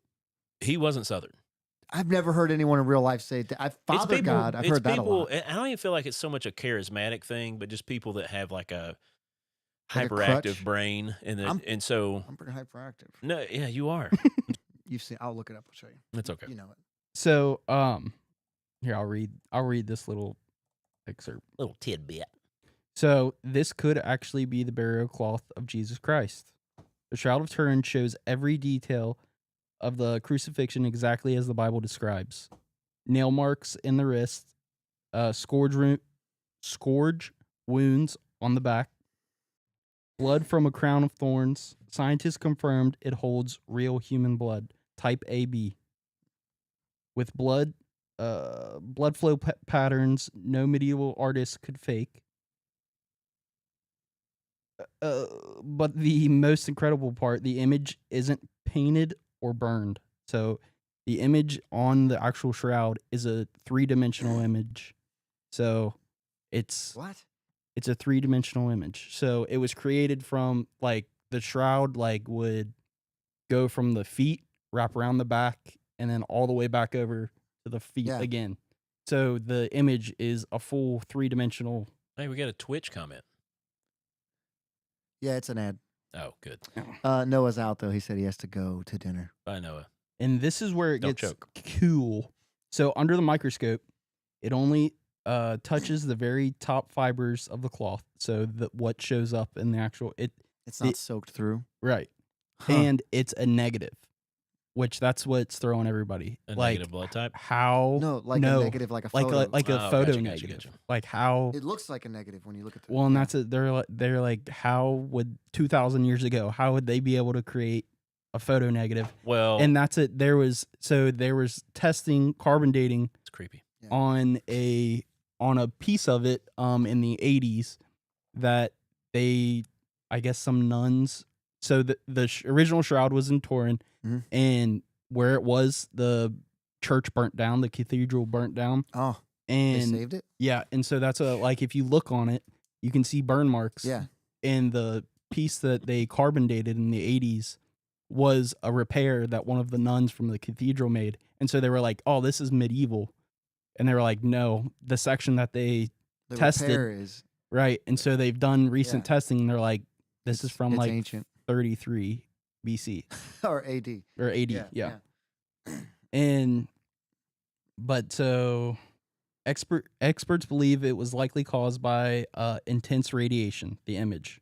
He wasn't Southern. I've never heard anyone in real life say Father people, God. I've it's heard that a people, lot. and I don't even feel like it's so much a charismatic thing, but just people that have like a Like a hyperactive crutch? brain, and I'm- and so I'm pretty hyperactive. no, yeah, you are. You've seen. I'll look it up. I'll show you. It's okay. You know it. So, here I'll read this little excerpt. Little tidbit. So, this could actually be the burial cloth of Jesus Christ. The Shroud of Turin shows every detail of the crucifixion exactly as the Bible describes. Nail marks in the wrist, scourge wounds on the back, blood from a crown of thorns. Scientists confirmed it holds real human blood, type AB, with blood flow patterns no medieval artist could fake. But the most incredible part, the image isn't painted or burned. So the image on the actual shroud is a 3-dimensional image. So it's What? it's a 3-dimensional image. So it was created from like the shroud like would go from the feet, wrap around the back, and then all the way back over to the feet Yeah. again. So the image is a full 3-dimensional. Hey, we got a Twitch comment. Yeah, it's an ad. Oh, good. Noah's out though. He said he has to go to dinner. Bye, Noah. And this is where it Don't gets choke. cool. So under the microscope, it only touches the very top fibers of the cloth. So that what shows up in the actual It's not It- soaked through. right, Huh. and it's a negative, which that's what's throwing everybody. A like negative blood type. how no, like no, a negative, like a like photo. a Oh, photo gotcha, negative. gotcha. Like how It looks like a negative when you look at the. well, and yeah. that's it. They're like how would 2,000 years ago how would they be able to create a photo negative? Well, And that's it. There was testing carbon dating it's creepy. Yeah. on a piece of it in the 80s that they, I guess, some nuns. So the original shroud was in Turin, Mhm. and where it was, the church burnt down, the cathedral burnt down, Oh, they and saved it. yeah, and so that's like if you look on it, you can see burn marks. Yeah. And the piece that they carbon dated in the 80s was a repair that one of the nuns from the cathedral made. And so they were like, "Oh, this is medieval." And they were like, "No, the section that they The tested- repair is right." And so they've done recent Yeah. testing and they're like, "This is it's- from it's like ancient 33 BC or AD. or AD." Yeah. And but so experts believe it was likely caused by intense radiation, the image.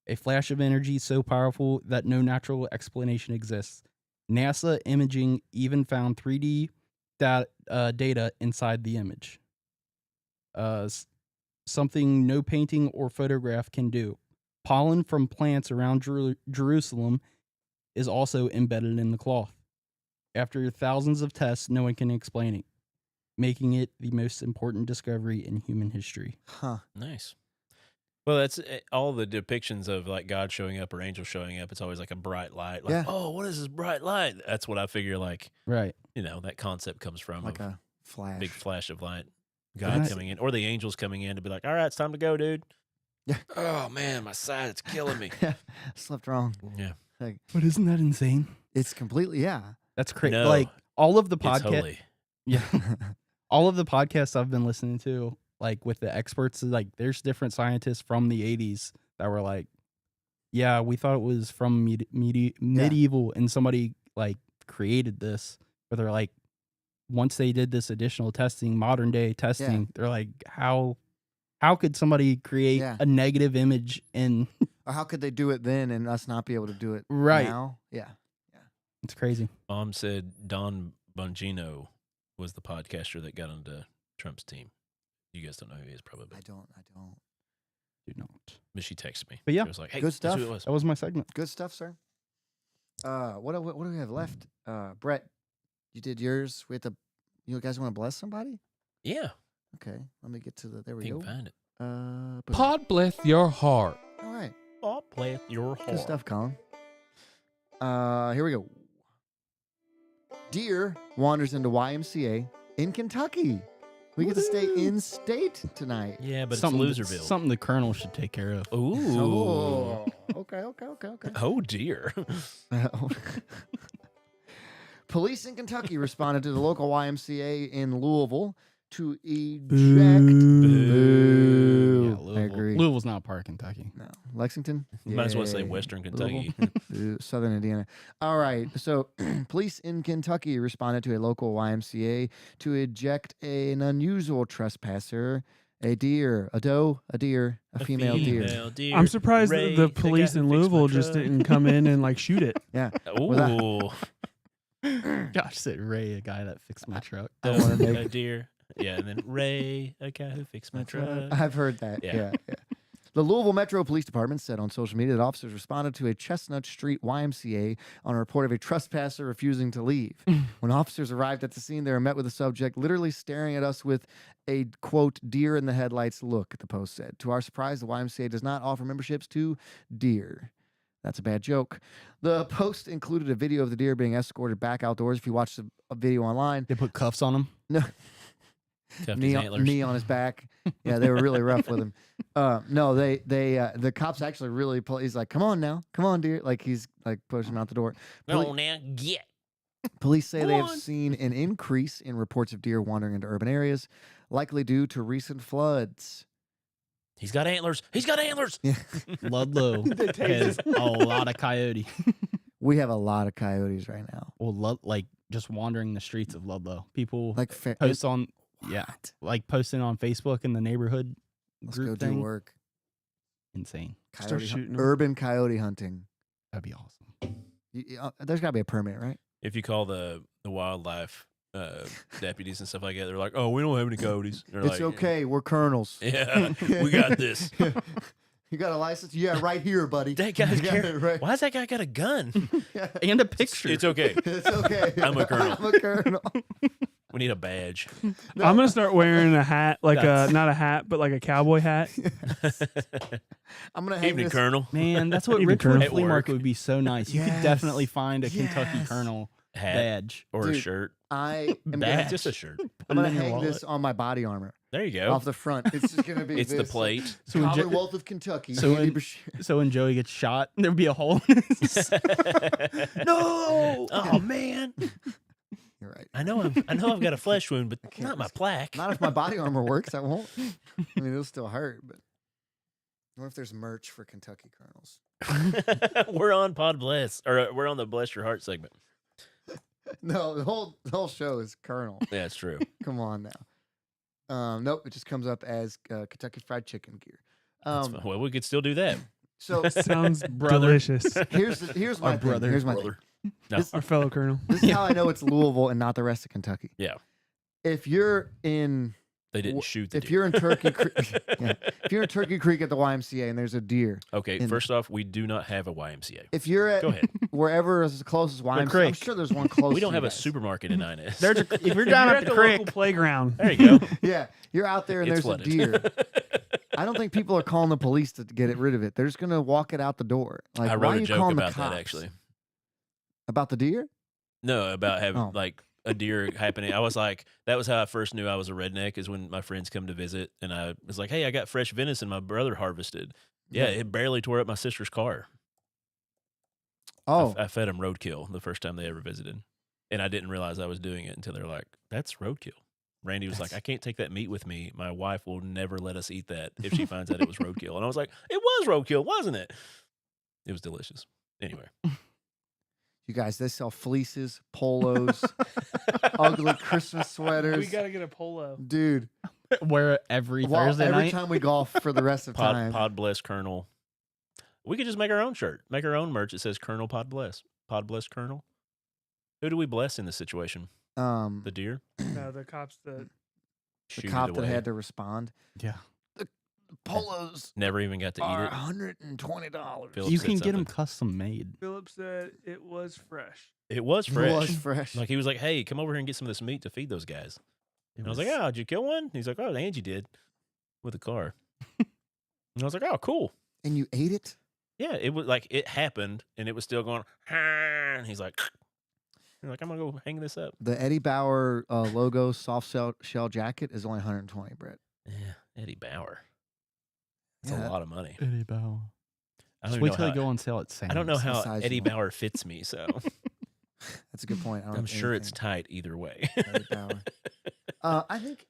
A flash of energy so powerful that no natural explanation exists. NASA imaging even found 3D data inside the image. Something no painting or photograph can do. Pollen from plants around Jerusalem is also embedded in the cloth. After thousands of tests, no one can explain it, making it the most important discovery in human history. Huh. Nice. Well, that's all the depictions of like God showing up or angels showing up. It's always like a bright light. Like, Yeah. oh, what is this bright light? That's what I figure. Like, Right. that concept comes from Like of a flash. big flash of light. God That's- coming in, or the angels coming in to be like, all right, it's time to go, dude. Yeah. Oh man, my side, it's killing me. Slept wrong. Yeah. Like But isn't that insane? it's completely That's crazy. No, Like all of the It's podcast, holy. yeah, all of the podcasts I've been listening to, like with the experts, like there's different scientists from the 80s that were like, yeah, we thought it was from medieval, and somebody like created this, but they're like, once they did this additional testing, modern day testing, they're like, how could somebody create Yeah. a negative image in Or how could they do it then and us not be able to do it Right. now? Yeah. it's crazy. Mom said Don Bongino was the podcaster that got onto Trump's team. You guys don't know who he is, probably. I don't. Do not. But she texted me. But yeah. She was like, hey, Good guess stuff. who it was? That was my segment. Good stuff, sir. What do we have left? Brett, you did yours. We have to. You guys want to bless somebody? Yeah, Okay. Let me get to the. There we you go. can find it. Boom. Pod bless your heart. All right. Oh, play your Good heart. stuff, Colin. Here we go. Deer wanders into YMCA in Kentucky. We get to stay in state tonight. Yeah, but something, it's Loserville. Something the colonel should take care of. Ooh. Oh, okay. Oh, dear. Police in Kentucky responded to the local YMCA in Louisville to eject. Yeah, I agree. Louisville's not a part of Kentucky. No, Lexington. Might as well say Yay. Western Louisville? Kentucky. Boo. Southern Indiana. All right. So, police in Kentucky responded to a local YMCA to eject an unusual trespasser, a deer, a doe, a deer, a female deer. Female deer. I'm surprised Ray, the guy police who in fixed my Louisville just truck. didn't come in and like shoot it. Yeah. Ooh. Josh said Ray, a guy that fixed my truck. I wanna Doe, make- a deer. Yeah, and then Ray, a guy who fixed my That's right. truck. I've heard that. Yeah. Yeah. The Louisville Metro Police Department said on social media that officers responded to a Chestnut Street YMCA on a report of a trespasser refusing to leave. When officers arrived at the scene, they were met with a subject literally staring at us with a, quote, deer in the headlights look, the post said. To our surprise, the YMCA does not offer memberships to deer. That's a bad joke. The post included a video of the deer being escorted back outdoors. If you watch a video online, They put cuffs on him. Cuffed his antlers. knee on his back. Yeah, they were really rough with him. No, the cops actually really he's like, come on now, come on, dear. Like he's like pushing him out the door. No, now get. Police say they have on. seen an increase in reports of deer wandering into urban areas, likely due to recent floods. He's got antlers. He's got antlers. Yeah. Ludlow has a lot of coyote. We have a lot of coyotes right now. Well, like just wandering the streets of Ludlow. People Like post on, yeah, What? like posting on Facebook in the neighborhood Let's go group do thing. work. Insane. Start shooting 'em. Urban coyote hunting. That'd be awesome. There's got to be a permit, right? If you call the wildlife deputies and stuff like that, they're like, "Oh, we don't have any coyotes." They're It's like, okay. We're colonels. Yeah, we got this. You got a license? Yeah, right here, buddy. That guy's You got it right. Why's that guy got a gun? Yeah. And a picture. It's okay. It's okay. I'm a colonel. I'm a colonel. We need a badge. I'm gonna start wearing a hat, like That's- not a hat, but like a cowboy hat. I'm gonna hang Evening, this. Colonel. Man, that's what Even Richwood Colonel. Flea At Market work. would be so nice. You could Yes. definitely find a Kentucky Yes. Colonel Hat badge. or a Dude, shirt. I am Badge. gonna, Just a shirt. I'm Put gonna it in your hang wallet. this on my body armor There you go. off the front. It's just gonna be. It's the this. plate. So when, Commonwealth of Kentucky. so Andy when- Bashir. so when Joey gets shot, there'd be a hole in his. No. Oh man. You're right. I know I've got a flesh wound, but can't not my risk- plaque. Not if my body armor works. I won't. I mean, it'll still hurt. But what if there's merch for Kentucky Colonels? We're on Pod Bless, or we're on the Bless Your Heart segment. No, the whole show is Colonel. Yeah, it's true. Come on now. Nope, it just comes up as Kentucky Fried Chicken gear. That's fine. Well, we could still do that. So Sounds Brother. delicious. here's my Our thing. brother. Here's my thing. Brother. No. This, Our fellow colonel. this is how I know it's Louisville and not the rest of Kentucky. Yeah. If you're in They didn't Wh- shoot the if deer. you're in Turkey Creek, yeah, if you're in Turkey Creek at the YMCA and there's a deer, Okay, in- first off, we do not have a YMCA. if you're at Go ahead. wherever is the closest YMCA, I'm creek. sure there's one close. We don't to have you a guys. supermarket in Inez. There's a, if you're If down you're at the local creek, playground. There you go. Yeah, you're out there and It's there's flooded. a deer. I don't think people are calling the police to get rid of it. They're just gonna walk it out the door. Like, I why wrote are a you joke calling the about that cops? actually. About the deer? No, about having Oh. like a deer happening. I was like, that was how I first knew I was a redneck, is when my friends come to visit and I was like, hey, I got fresh venison my brother harvested. Yeah, it barely tore up my sister's car. Oh, I fed them roadkill the first time they ever visited. And I didn't realize I was doing it until they're like, that's roadkill. Randy was like, I can't take that meat with me. My wife will never let us eat that if she finds out it was roadkill. And I was like, it was roadkill, wasn't it? It was delicious. Anyway. you guys, they sell fleeces, polos, ugly Christmas sweaters. We gotta get a polo. Dude, wear it every well, Thursday every night. time we golf for the rest of time. Pod Bless Colonel. We could just make our own shirt, make our own merch. It says Colonel Pod Bless. Pod Bless Colonel. Who do we bless in this situation? The deer? No, the cops. the Shoot it cop that away. had to respond. Yeah, Polos Never even got to eat are it. $120. Philip you said can get them something. custom made. Philip said it was fresh. It was It fresh. was fresh. Like he was like, "Hey, come over here and get some of this meat to feed those guys." And I was like, "Oh, did you kill one?" He's like, "Oh, Angie did with a car." And I was like, "Oh, cool." And you ate it? Yeah, it was like it happened, and it was still going. And he's like, "I'm gonna go hang this up." The Eddie Bauer logo soft shell jacket is only 120, Brett. Yeah, Eddie Bauer. That's Yeah. a lot of money. Eddie Bauer. I Just don't wait know till how, they go on sale at Sam's. I don't know the how size Eddie you want. Bauer fits me, so That's a good point. I don't I'm have sure it's anything. tight either way. Eddie Bauer. I think.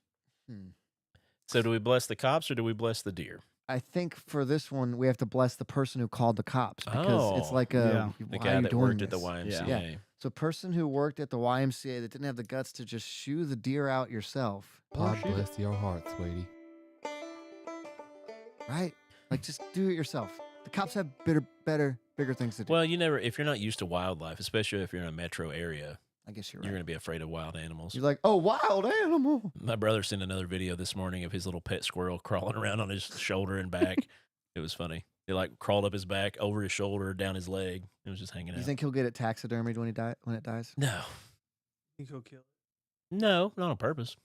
So, do we bless the cops or do we bless the deer? I think for this one we have to bless the person who called the cops because it's Oh, like a The why are guy you that doing worked at the this? YMCA. Yeah. So, person who worked at the YMCA that didn't have the guts to just shoo the deer out yourself, God bless your heart, sweetie. right? Like, just do it yourself. The cops have better, bigger things to do. Well, if you're not used to wildlife, especially if you're in a metro area, I guess you're you're right. going to be afraid of wild animals. You're like, oh, wild animal. My brother sent another video this morning of his little pet squirrel crawling around on his shoulder and back. It was funny. It like crawled up his back, over his shoulder, down his leg. It was just hanging out. You think he'll get it taxidermied when it dies? No. think he'll kill it. No, not on purpose.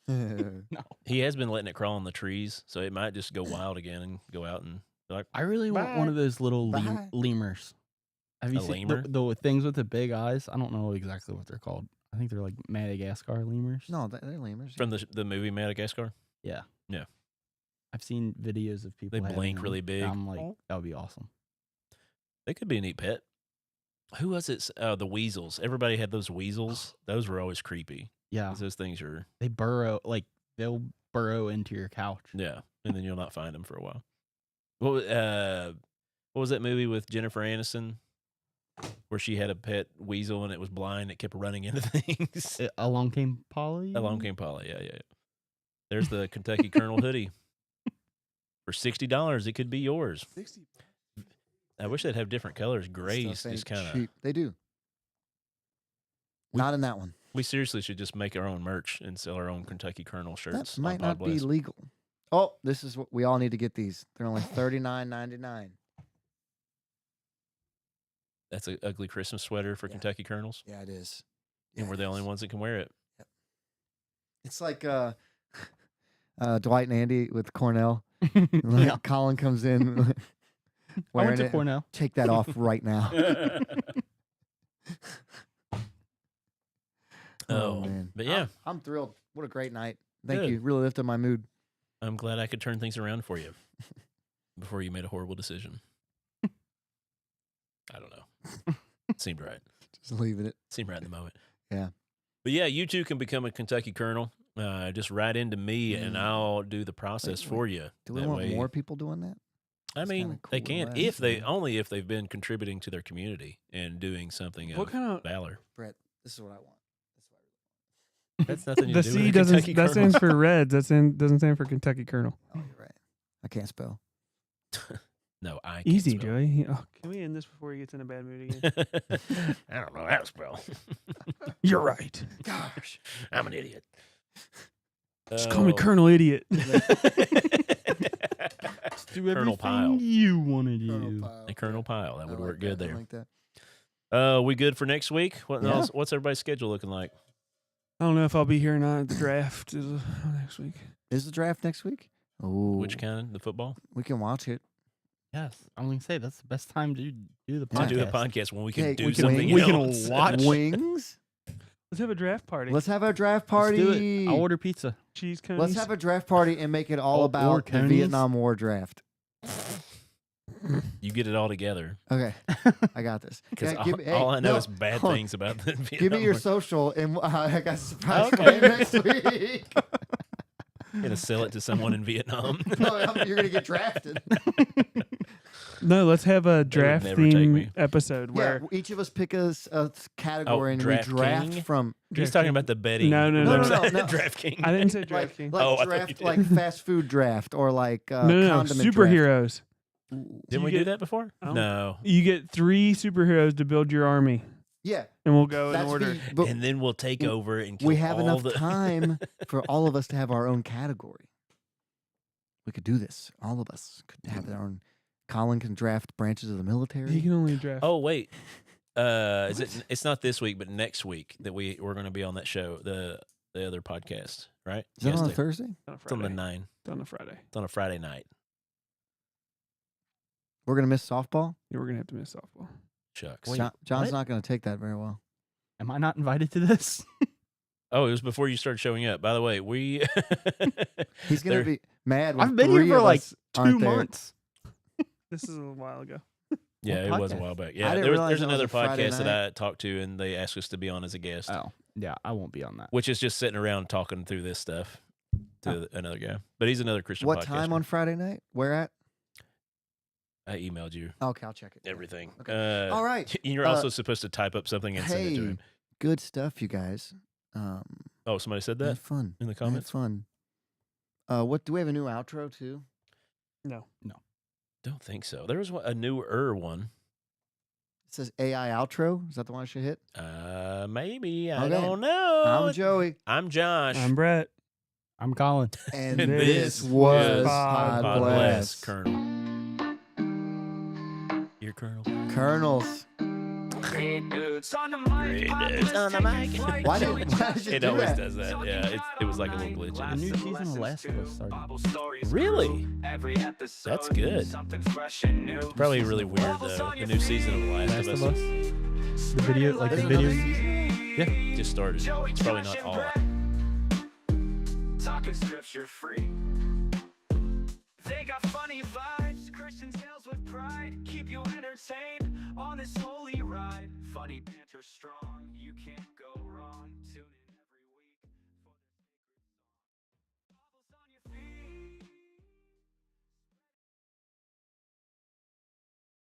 No. He has been letting it crawl on the trees, so it might just go wild again and go out and be like, I really want Bye. one of those little Bye. lemurs. Have you A seen lemur? the things with the big eyes? I don't know exactly what they're called. I think they're like Madagascar lemurs. No, they're lemurs. from the movie Madagascar. Yeah. Yeah. I've seen videos of people. They having blink them, really and big. I'm like, that would be awesome. They could be a neat pet. Who was it? The weasels. Everybody had those weasels. Those were always creepy. Yeah. 'Cause those things are. They burrow, like, they'll burrow into your couch. Yeah, and then you'll not find them for a while. What was that movie with Jennifer Aniston where she had a pet weasel and it was blind? It kept running into things. Along Came Polly. Along Came Polly. Yeah. There's the Kentucky Colonel hoodie for $60. It could be yours. 60. I wish they'd have different colors. Gray's Stuff just ain't kind of. cheap. They do. Not in that one. We seriously should just make our own merch and sell our own Kentucky Colonel shirts. That might on not be Podblast. legal. Oh, this is what we all need to get these. They're only $39.99. That's an ugly Christmas sweater for Yeah. Kentucky Colonels, Yeah, it is. and we're the only ones that can wear it. It's like Dwight and Andy with Cornell. Yeah. Like Colin comes in I went wearing to it. Cornell. Take that off right now. Oh, man. but yeah, I'm thrilled. What a great night. Thank Good. you. Really lifted my mood. I'm glad I could turn things around for you before you made a horrible decision. I don't know. Seemed right. Just leaving it. Seemed right in the moment. Yeah. But yeah, you too can become a Kentucky Colonel. Just write into me and I'll do the process Wait, for you. Do we That want way- more people doing that? I That's mean, kinda they cool can less, if they yeah. only if they've been contributing to their community and doing something What of kind of valor. Brett, this is what I want. That's nothing to the do C with doesn't Kentucky that Colonel. stands for Reds. Doesn't stand for Kentucky Colonel. Oh, you're right. I can't spell. No, I can't Easy, spell. Joey. Oh, can we end this before he gets in a bad mood again? I don't know how to spell. You're right. Gosh. I'm an idiot. Just call me Oh. Colonel Idiot. Do Colonel everything Pyle. you want to do. And Colonel Pyle. That would work good I there. like that. We good for next week? What Yeah. else? What's everybody's schedule looking like? I don't know if I'll be here or not. The draft is next week. Is the draft next week? Oh, Which kind? The football? we can watch it. Yes, I'm gonna say that's the best time to do the Yeah. podcast. To do a podcast when we can Okay, do we can- something we can else. watch- Wings. Let's have a draft party. Let's have a draft Let's party. do it. I'll order pizza. Cheese cones. Let's have a draft party and make it all Or about the conies? Vietnam War draft. You get it all together. Okay, I got this. Because Yeah, give me- hey, all I know no, is bad hold on. things about the Vietnam Give me your War. social, and I got a surprise Okay. for you next week. Gonna sell it to someone in Vietnam. No, you're gonna get drafted. No, let's have a would draft never take me. theme episode Yeah, where each of us pick a category and we Draft draft King? from He's talking about the betting. No, no, no, website, no. Draft King. I didn't say like, draft king. like Oh, I thought you draft did. like fast food draft or like no, no, condiment superheroes. Didn't you we do get- that before? I don't- No. You get 3 superheroes to build your army, draft. Yeah, and we'll go in that's order. but And then we'll take over and kill we have all enough the... time for all of us to have our own category. We could do this. All of us could have our own. Colin can draft branches of the military. You can only draft. Oh wait, is it? It's not this week, but next week that we're going to be on that show, the other podcast, right? Is that Yes, on a Dave. Thursday? on a It's on the Friday. 9. It's on a Friday. It's on a Friday night. We're gonna miss softball. Yeah, we're gonna have to miss softball. Shucks. Wait, John's what? not gonna take that very well. Am I not invited to this? Oh, it was before you started showing up. By the way, we He's gonna There- be mad. When I've been here 3 for of like us 2 aren't there. months. This is a while ago. yeah, it What was a podcast? while back. I Yeah, didn't there's realize that was another a Friday podcast that night. I talked to, and they asked us to be on as a guest, Oh, yeah, I won't be on that. which is just sitting around talking through this stuff to another guy. But he's another Christian. What time podcaster. on Friday night? Where at? I emailed you Okay, I'll check it. everything. Okay. All right. You're also supposed to type up something and send it to Hey, him. good stuff, you guys. Oh, somebody said I that had fun. in the I had comments. fun. What do we have a new outro too? No. Don't think so. There was a newer one. It says AI outro. Is that the one I should hit? Maybe I Okay. don't know. I'm Joey, I'm Josh. I'm Brett. I'm Colin. and And this this was Pod Pod Bless, Blast. Colonel. Your Colonel. Colonels. Great dudes on the Great mic. dudes on the mic. Why did you It do always that? does that. Yeah, it was like a little glitch. The new season of Last of Us started. Really? That's That's good. It's probably really weird though. The new season of The Last of Us The video, like the There's video. another Yeah. just started. It's probably not all. Talking scripture free. They got funny vibes, Christian tales with pride. Keep you entertained on this holy ride. Funny banter strong, you can't go wrong.